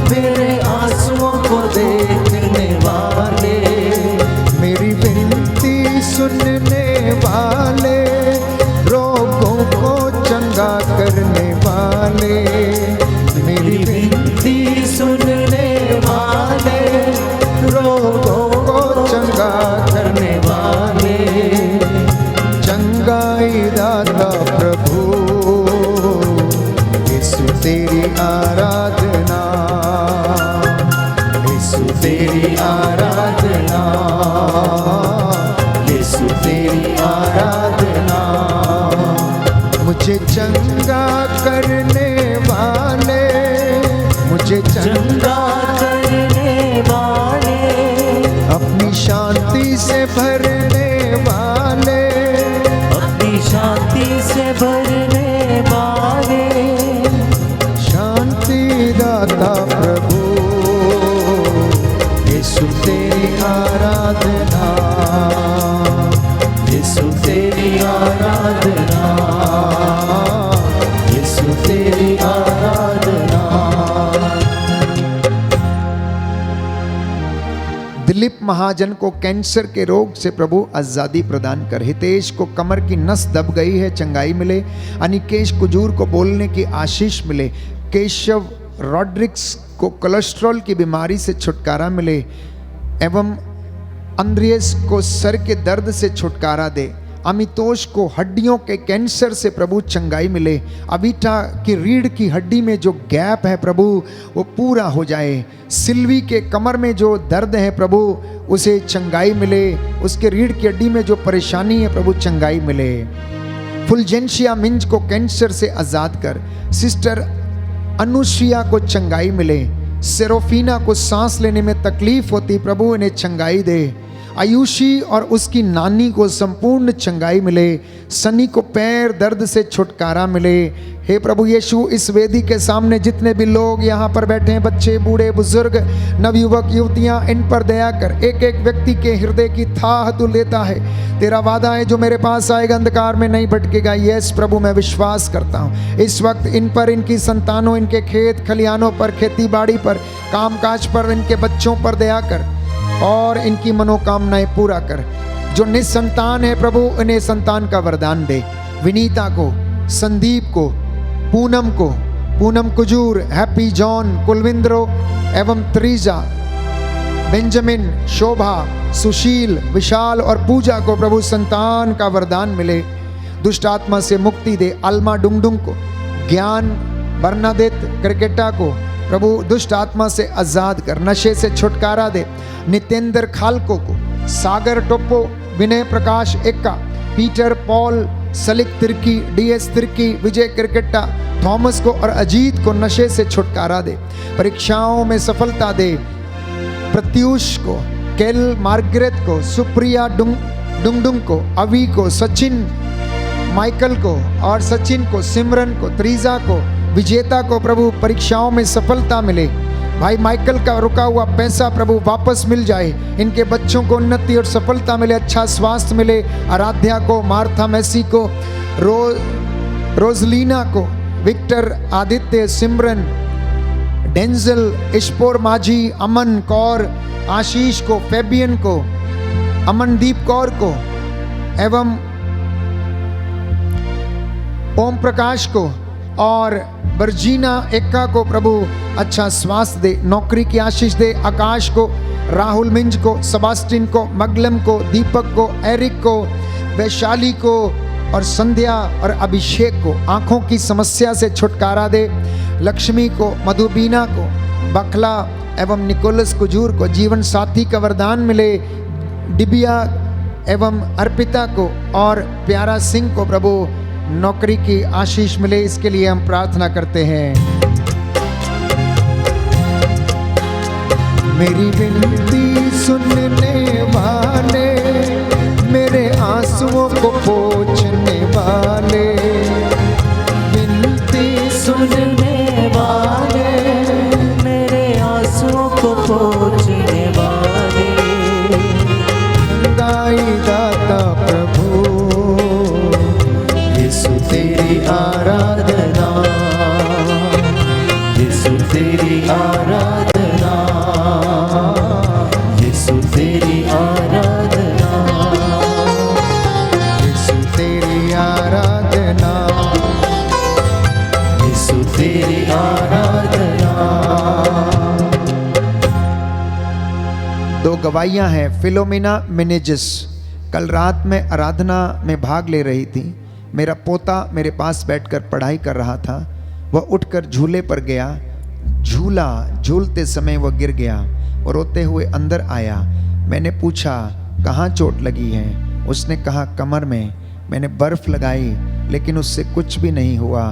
मेरे आंसुओं को देखने वाले, मेरी विनती सुनने वाले, रोगों को चंगा करने वाले, मेरी विनती सुनने वाले, रोगों को चंगा करने वाले, चंगाई दाता प्रभु यीशु तेरी आराधना, यीशु तेरी आराधना, यीशु तेरी आराधना। मुझे चंगा करने वाले, मुझे चंगा शांति से भरने वाले, अपनी शांति से भरने वाले, शांति दाता प्रभु, यीशु तेरी आराधना, यीशु तेरी आराधना, यीशु तेरी आराधना। दिलीप महाजन को कैंसर के रोग से प्रभु आजादी प्रदान कर। हितेश को कमर की नस दब गई है, चंगाई मिले। अनिकेश कुजूर को बोलने की आशीष मिले। केशव रॉड्रिक्स को कोलेस्ट्रॉल की बीमारी से छुटकारा मिले एवं अंद्रियस को सर के दर्द से छुटकारा दे। अमितोष को हड्डियों के कैंसर से प्रभु चंगाई मिले। अविटा की रीढ़ की हड्डी में जो गैप है प्रभु वो पूरा हो जाए। सिल्वी के कमर में जो दर्द है प्रभु उसे चंगाई मिले। उसके रीढ़ की हड्डी में जो परेशानी है प्रभु चंगाई मिले। फुलजेंशिया मिंज को कैंसर से आज़ाद कर। सिस्टर अनुश्रिया को चंगाई मिले। सेरोफीना को सांस लेने में तकलीफ होती, प्रभु इन्हें चंगाई दे। आयुषी और उसकी नानी को संपूर्ण चंगाई मिले। सनी को पैर दर्द से छुटकारा मिले। हे प्रभु यीशु, इस वेदी के सामने जितने भी लोग यहाँ पर बैठे हैं, बच्चे, बूढ़े, बुजुर्ग, नवयुवक, युवतियाँ, इन पर दया कर। एक एक व्यक्ति के हृदय की थाह तू लेता है। तेरा वादा है जो मेरे पास आएगा अंधकार में नहीं भटकेगा। यस प्रभु, मैं विश्वास करता हूँ। इस वक्त इन पर, इनकी संतानों, इनके खेत खलिहानों पर, खेती बाड़ी पर, कामकाज पर, इनके बच्चों पर दया कर और इनकी मनोकामनाएं पूरा कर। जो निसंतान है प्रभु इन्हें संतान का वरदान दे। विनीता को, संदीप को, पूनम कुजूर, हैप्पी जॉन, कुलविंद्रो एवं त्रिजा, बेंजामिन, शोभा, सुशील, विशाल और पूजा को प्रभु संतान का वरदान मिले। दुष्ट आत्मा से मुक्ति दे। अल्मा डुंगडुंग को, ज्ञान बर्नादेत क्रिकेटा को प्रभु दुष्ट आत्मा से आजाद कर, नशे से छुटकारा दे। नितेंद्र खालको को, Sagar Toppo, Vinay Prakash Ekka, Peter Paul, Salik Tirkey, DS Tirkey, Vijay Kerketta, Thomas को और अजीत को नशे से छुटकारा दे। परीक्षाओं में सफलता दे। प्रत्युष को, केल मार्गरेट को, सुप्रिया डुंगडुंग को, अवी को, सचिन माइकल को और सचिन को, सिमरन को, त्रिजा को, विजेता को प्रभु परीक्षाओं में सफलता मिले। भाई माइकल का रुका हुआ पैसा प्रभु वापस मिल जाए। इनके बच्चों को उन्नति और सफलता मिले, अच्छा स्वास्थ्य मिले। आराध्या को, मार्था मैसी को, रोजलीना को, विक्टर, आदित्य, सिमरन, डेंजल, इश्पोर माझी, अमन कौर, आशीष को, फेबियन को, अमनदीप कौर को एवं ओम प्रकाश को और बर्जीना एक्का को प्रभु अच्छा स्वास्थ्य दे, नौकरी की आशीष दे। आकाश को, राहुल मिंज को, सेबास्टिन को, मगलम को, दीपक को, एरिक को, वैशाली को और संध्या और अभिषेक को आंखों की समस्या से छुटकारा दे। लक्ष्मी को, मधुबीना को, बखला एवं निकोलस कुजूर को जीवन साथी का वरदान मिले। डिबिया एवं अर्पिता को और प्यारा सिंह को प्रभु नौकरी की आशीष मिले। इसके लिए हम प्रार्थना करते हैं। मेरी विनती सुनने वाले, मेरे आंसुओं को पोंछने वाले, विनती सुनने वाले, मेरे आंसुओं को पोंछने वाले, दाई दाता प्रभु, यीशु तेरी आराधना, यीशु तेरी आराधना, यीशु तेरी आराधना, यीशु तेरी आराधना, यीशु तेरी आराधना। दो गवाहियां हैं। फिलोमिना मेनेजिस कल रात में आराधना में भाग ले रही थी। मेरा पोता मेरे पास बैठकर पढ़ाई कर रहा था। वह उठकर झूले पर गया। झूलते समय वह गिर गया और रोते हुए अंदर आया। मैंने पूछा कहाँ चोट लगी है? उसने कहा कमर में। मैंने बर्फ लगाई लेकिन उससे कुछ भी नहीं हुआ।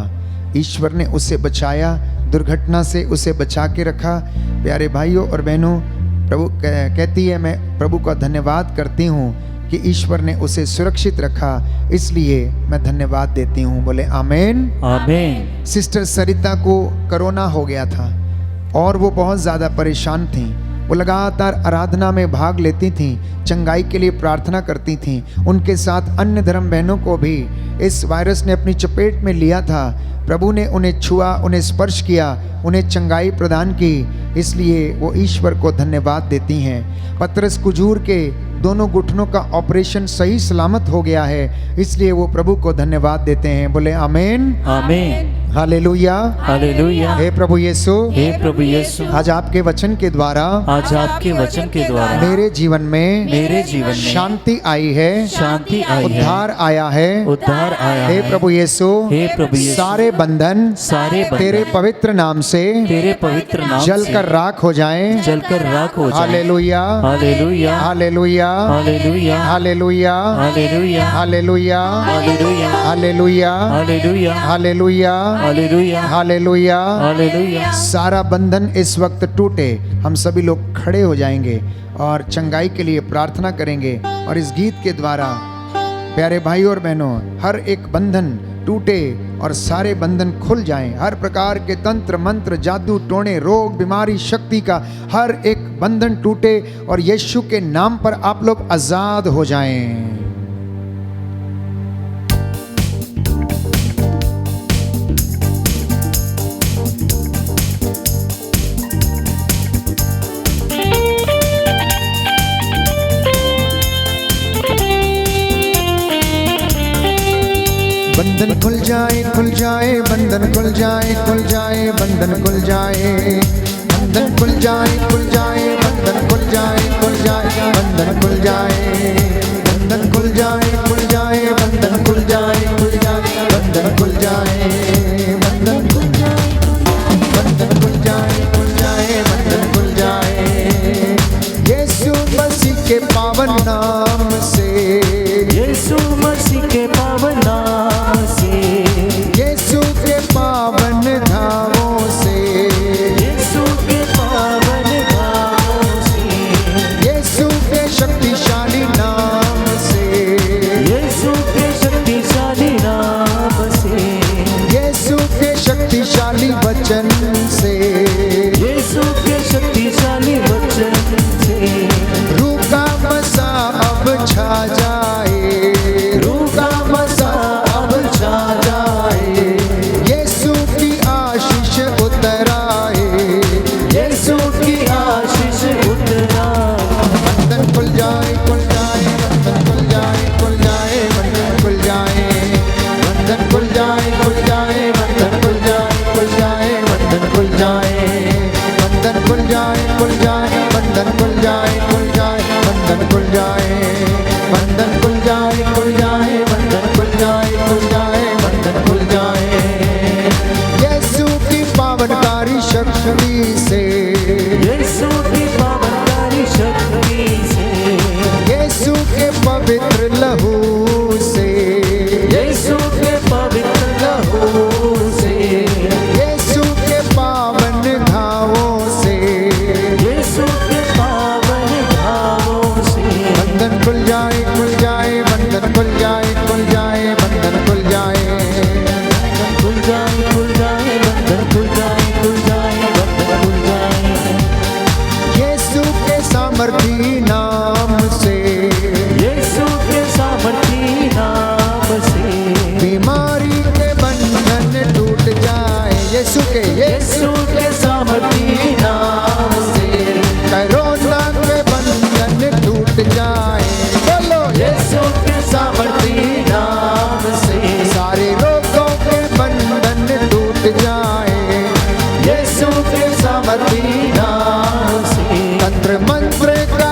ईश्वर ने उसे बचाया, दुर्घटना से उसे बचा के रखा। प्यारे भाइयों और बहनों, प्रभु कहती है, मैं प्रभु का धन्यवाद करती हूँ कि ईश्वर ने उसे सुरक्षित रखा, इसलिए मैं धन्यवाद देती हूँ। बोले आमीन। आमीन। सिस्टर सरिता को कोरोना हो गया था और वो बहुत ज़्यादा परेशान थी। वो लगातार आराधना में भाग लेती थीं, चंगाई के लिए प्रार्थना करती थीं। उनके साथ अन्य धर्म बहनों को भी इस वायरस ने अपनी चपेट में लिया था। प्रभु ने उन्हें छुआ, उन्हें स्पर्श किया, उन्हें चंगाई प्रदान की, इसलिए वो ईश्वर को धन्यवाद देती हैं। पतरस कुजूर के दोनों घुटनों का ऑपरेशन सही सलामत हो गया है, इसलिए वो प्रभु को धन्यवाद देते हैं। बोले आमीन। आमीन। हालेलुया। हालेलुया। हे प्रभु यीशु, हे प्रभु यीशु, आज आपके वचन के द्वारा, आज आपके वचन के द्वारा मेरे जीवन में शांति आई है, शांति आई है, उद्धार आया है, उद्धार आया हे है। प्रभु यीशु, हे प्रभु यीशु, सारे बंधन तेरे पवित्र नाम से तेरे पवित्र नाम जलकर राख हो जाएं, जलकर राख हो जाएं। Hallelujah. Hallelujah. Hallelujah. Hallelujah. Hallelujah. Hallelujah. Hallelujah. Hallelujah. Hallelujah. Hallelujah. Hallelujah. Hallelujah. Hallelujah. Hallelujah. सारा बंधन इस वक्त टूटे। हम सभी लोग खड़े हो जाएंगे और चंगाई के लिए प्रार्थना करेंगे, और इस गीत के द्वारा प्यारे भाई और बहनों, हर एक बंधन टूटे और सारे बंधन खुल जाएं। हर प्रकार के तंत्र मंत्र, जादू टोने, रोग बीमारी, शक्ति का हर एक बंधन टूटे और यीशु के नाम पर आप लोग आजाद हो जाएं। बंधन खुल जाए, खुल जाए, बंधन खुल जाए, खुल जाए, बंधन खुल जाए, बंधन खुल जाए, खुल जाए, बंधन खुल जाए, खुल जाए, बंधन खुल जाए, बंधन खुल जाए, खुल जाए, बंधन खुल जाए, खुल जाए, बंधन खुल जाए, बंधन खुल जाए, बंधन खुल जाए, खुल जाए, बंधन खुल जाए। यीशु मसीह के पावन नाम से, यीशु मसीह के पावन नाम से, यीशु के पावन धामों से, यीशु के पावन नाम से, यीशु के शक्तिशाली नाम से, यीशु के शक्तिशाली नाम से, यीशु के शक्तिशाली वचन से, यीशु के शक्तिशाली वचन से, रूह का मसा अब छा जाए, रूह का मसा अब छा जाए, यीशु की आशीष उतर आए, यीशु की आशीष उतरा। बंधन खुल जाए, खुल जाए, बंधन खुल जाए, खुल जाए, बंधन खुल जाए, बंधन खुल जाए, खुल जाए, बंधन खुल जाए, खुल जाए, बंधन खुल जाए, बंधन खुल जाए, खुल जाए, बंधन खुल जाए, खुल जाए, बंधन खुल जाए, बंधन खुल जाए, खुल जाए, बंधन खुल जाए, खुल जाए, बंधन खुल जाए। यीशु की पावनकारी शक्ति से, यीशु की पावनकारी शक्ति से, यीशु के पवित्र लहू से, यीशु के पवित्र लहू से, यीशु के पावन घावों से, यीशु के पावन घावों से, बंधन खुल जाए, खुल जाए, बंधन खुल जाए, खुल जाए, बंधन खुल जाए, खुल जाए, खुल जाए, बंधन खुल जाए, खुल जाए, बंधन खुल जाए। यीशु के सामर्थी नाम से, यीशु के सामर्थी नाम से, बीमारी के बंधन टूट जाए, यीशु के सामर्थी नाम से, कोरोना के बंधन टूट जाए, बोलो यीशु के सामर्थी नाम से, सारे रोगों के बंधन टूट जाए, यीशु के सामर्थी नाम से, तंत्र मंत्र का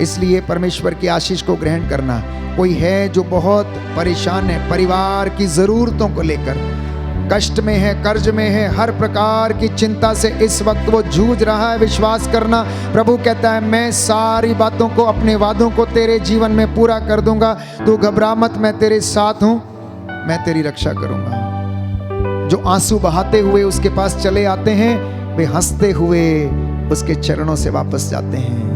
इसलिए परमेश्वर की आशीष को ग्रहण करना। कोई है जो बहुत परेशान है, परिवार की ज़रूरतों को लेकर कष्ट में है, कर्ज में है, हर प्रकार की चिंता से इस वक्त वो जूझ रहा है, विश्वास करना। प्रभु कहता है मैं सारी बातों को, अपने वादों को तेरे जीवन में पूरा कर दूंगा। तू घबरा मत, मैं तेरे साथ हूं, मैं तेरी रक्षा करूंगा। जो आंसू बहाते हुए उसके पास चले आते हैं, वे हंसते हुए उसके चरणों से वापस जाते हैं।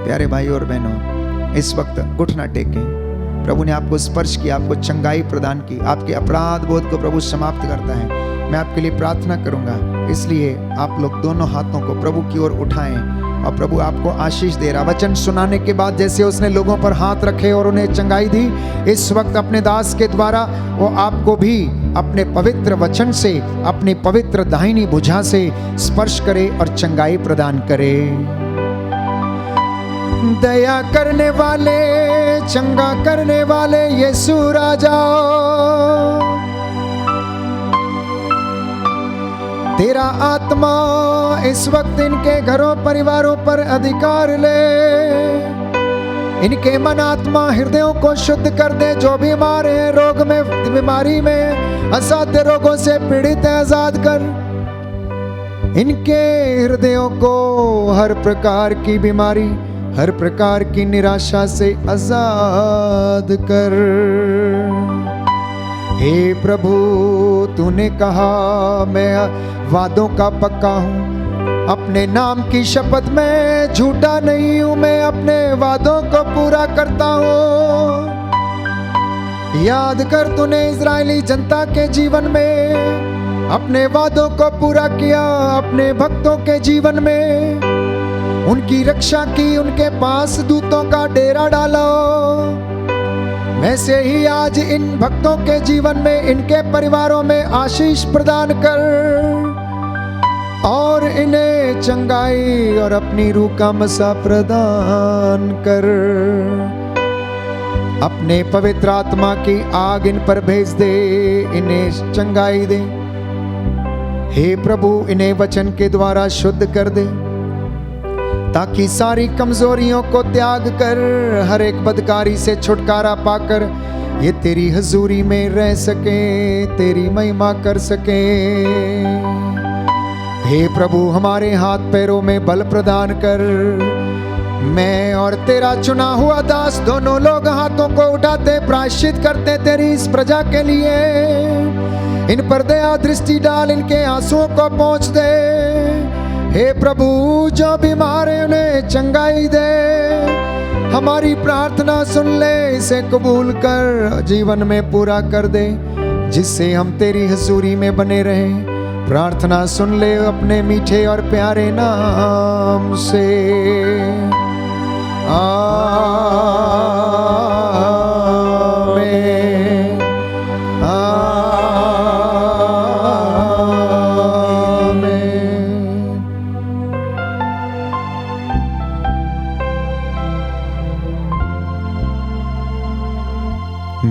प्यारे भाई और बहनों, इस वक्त घुटना टेकें। प्रभु ने आपको स्पर्श किया, आपको चंगाई प्रदान की, आपके अपराध बोध को प्रभु समाप्त करता है। मैं आपके लिए प्रार्थना करूंगा, इसलिए आप लोग दोनों हाथों को प्रभु की ओर उठाएं और प्रभु आपको आशीष दे रहा। वचन सुनाने के बाद जैसे उसने लोगों पर हाथ रखे और उन्हें चंगाई दी, इस वक्त अपने दास के द्वारा वो आपको भी अपने पवित्र वचन से, अपनी पवित्र दाहिनी भुजा से स्पर्श करे और चंगाई प्रदान करे। दया करने वाले, चंगा करने वाले यीशु राजा, तेरा आत्मा इस वक्त इनके घरों परिवारों पर अधिकार ले। इनके मन आत्मा हृदयों को शुद्ध कर दे। जो बीमार है, रोग में, बीमारी में, असाध्य रोगों से पीड़ित है, आजाद कर। इनके हृदयों को हर प्रकार की बीमारी, हर प्रकार की निराशा से आजाद कर। हे प्रभु, तूने कहा मैं वादों का पक्का हूँ, अपने नाम की शपथ में झूठा नहीं हूँ, मैं अपने वादों को पूरा करता हूँ। याद कर, तूने इजरायली जनता के जीवन में अपने वादों को पूरा किया, अपने भक्तों के जीवन में उनकी रक्षा की, उनके पास दूतों का डेरा डालो। वैसे ही आज इन भक्तों के जीवन में, इनके परिवारों में आशीष प्रदान कर और इन्हें चंगाई और अपनी रूह का मसा प्रदान कर। अपने पवित्र आत्मा की आग इन पर भेज दे, इन्हें चंगाई दे। हे प्रभु, इन्हें वचन के द्वारा शुद्ध कर दे, ताकि सारी कमजोरियों को त्याग कर, हर एक बदकारी से छुटकारा पाकर ये तेरी हजूरी में रह सके, तेरी महिमा कर सके। हे प्रभु, हमारे हाथ पैरों में बल प्रदान कर। मैं और तेरा चुना हुआ दास दोनों लोग हाथों को उठाते प्रायश्चित करते तेरी इस प्रजा के लिए। इन पर दया दृष्टि डाल, इनके आंसुओं को पोंछ दे। हे प्रभु, जो बीमार है उन्हें चंगाई दे। हमारी प्रार्थना सुन ले, इसे कबूल कर, जीवन में पूरा कर दे, जिससे हम तेरी हजूरी में बने रहें। प्रार्थना सुन ले अपने मीठे और प्यारे नाम से। आमीन, आमीन।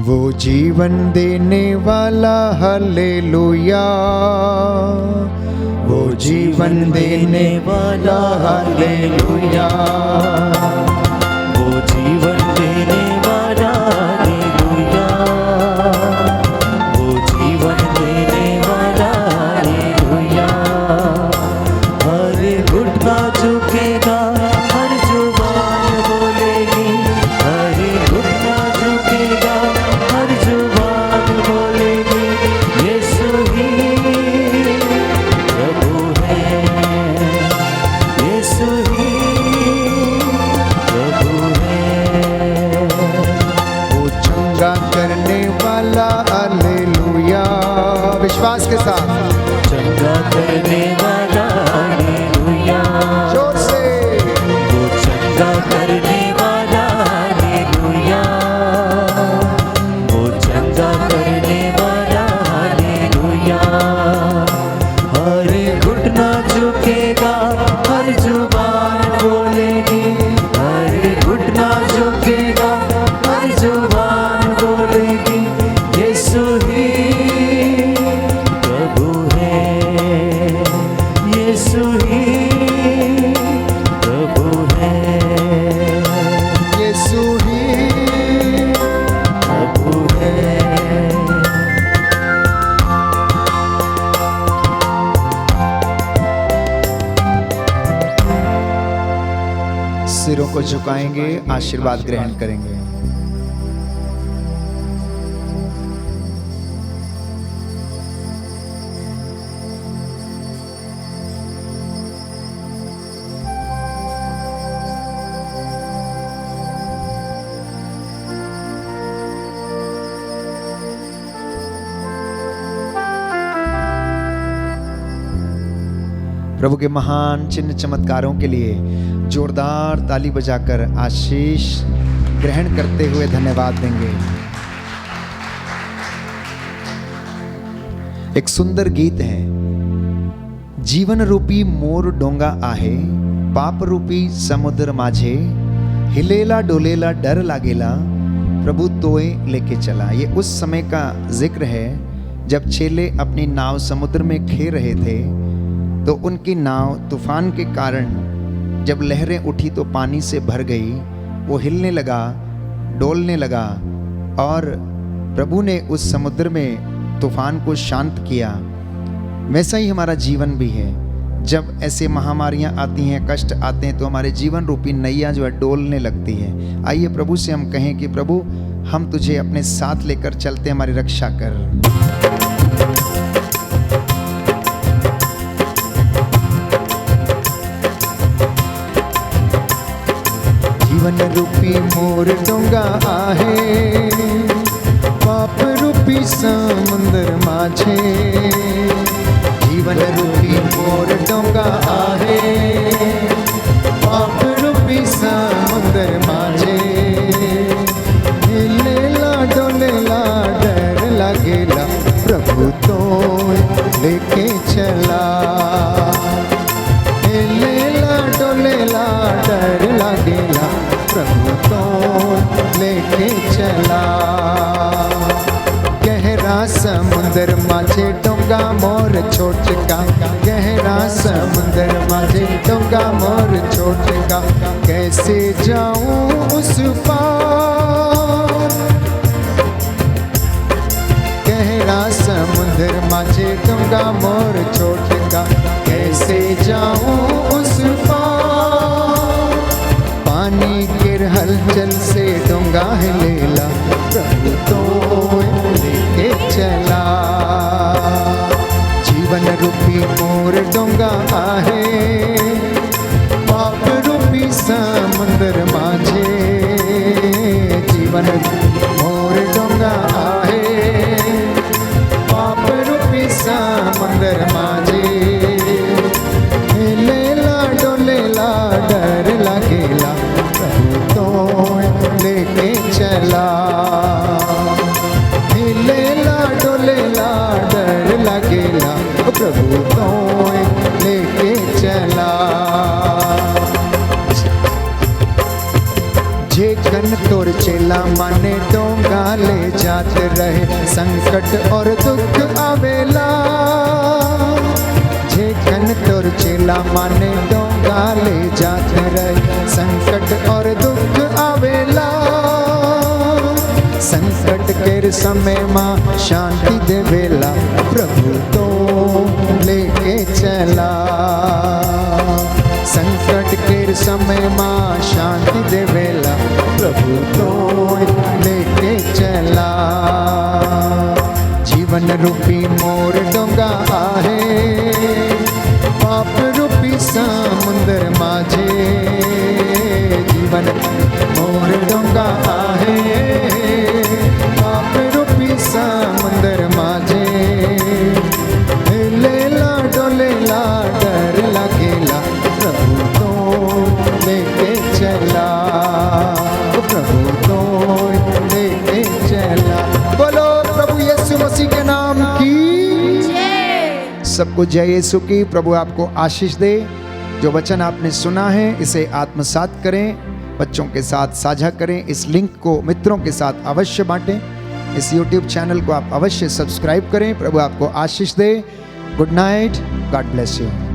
वो जीवन देने वाला, हालेलुया। वो जीवन देने वाला, हालेलुया। वो जीवन देने वाला, हालेलुया। वो जीवन देने वाला, हालेलुया। हर घुटना झुकेगा, हर जुबान बोलेगी। हर घुटना झुकेगा, हर जुबान बोलेगी। यीशु ही प्रभु है, यीशु ही प्रभु झुकाएंगे, आशीर्वाद ग्रहण करेंगे। प्रभु के महान चिन्ह चमत्कारों के लिए जोरदार ताली बजाकर आशीष ग्रहण करते हुए धन्यवाद देंगे। एक सुंदर गीत है, जीवन रूपी मोर डोंगा आहे, पाप रूपी समुद्र माझे, हिलेला डोलेला डर लागेला, प्रभु तोए लेके चला। ये उस समय का जिक्र है जब चेले अपनी नाव समुद्र में खेर रहे थे, तो उनकी नाव तूफान के कारण जब लहरें उठी तो पानी से भर गई, वो हिलने लगा, डोलने लगा, और प्रभु ने उस समुद्र में तूफान को शांत किया। वैसा ही हमारा जीवन भी है। जब ऐसे महामारियां आती हैं, कष्ट आते हैं, तो हमारे जीवन रूपी नैया जो है डोलने लगती है। आइए प्रभु से हम कहें कि प्रभु हम तुझे अपने साथ लेकर चलते, हमारी रक्षा कर। जीवन रूपी मोर डोंगा आहे, पाप रूपी समुंदर माझे, जीवन रूपी मोर डोंगा आहे, पाप रूपी समुंदर माझे, हिलेला डोलेला डर लागेला, प्रभु तो लेके चला। हिलेला डोलेला डर लागेला, प्रभु तो लेके चला। गहरा समुंदर माझे डोंगा मोर छोट का, गहरा समुंदर माझे डोंगा मोर छोट का, कैसे जाऊं उस पार। गहरा समुंदर माझे डोंगा मोर छोट का, कैसे जाऊं उस पार। पानी के हलचल से डोंगा हिलेला, प्रभु तो लेके चला। जीवन रूपी मोर डोंगा आहे, पाप रूपी समुंदर माझे, जीवन मोर डोंगा आहे, पाप रूपी समुंदर माझे, हिलेला डोलेला डर लागेला, प्रभु तो लेके चला। हिलेला डोलेला डर लागेला, प्रभु तो लेके चला। जे कन तोर चेला माने डोंगा ले जात रहे, संकट और दुख आवेला। जे कन तोर चेला माने डोंगा ले जात रहे, संकट और दुख आवेला। संकट के समय माँ शांति देवेला, प्रभु तो लेके चला। संकट के समय माँ शांति देवेला, प्रभु तो लेके चला। जीवन रूपी मोर डोंगा आहे, पाप रूपी समुंदर माझे, जीवन मोर डोंगा आहे, पाप रूपी समुंदर माझे, हिलेला डोलेला डर लागेला, प्रभु तो लेके चला, प्रभु तो लेके चला। बोलो प्रभु यीशु मसीह के नाम की सबको जय यीशु की। प्रभु आपको आशीष दे। जो वचन आपने सुना है इसे आत्मसात करें, बच्चों के साथ साझा करें, इस लिंक को मित्रों के साथ अवश्य बांटें, इस YouTube चैनल को आप अवश्य सब्सक्राइब करें। प्रभु आपको आशीष दे। Good night, God bless you.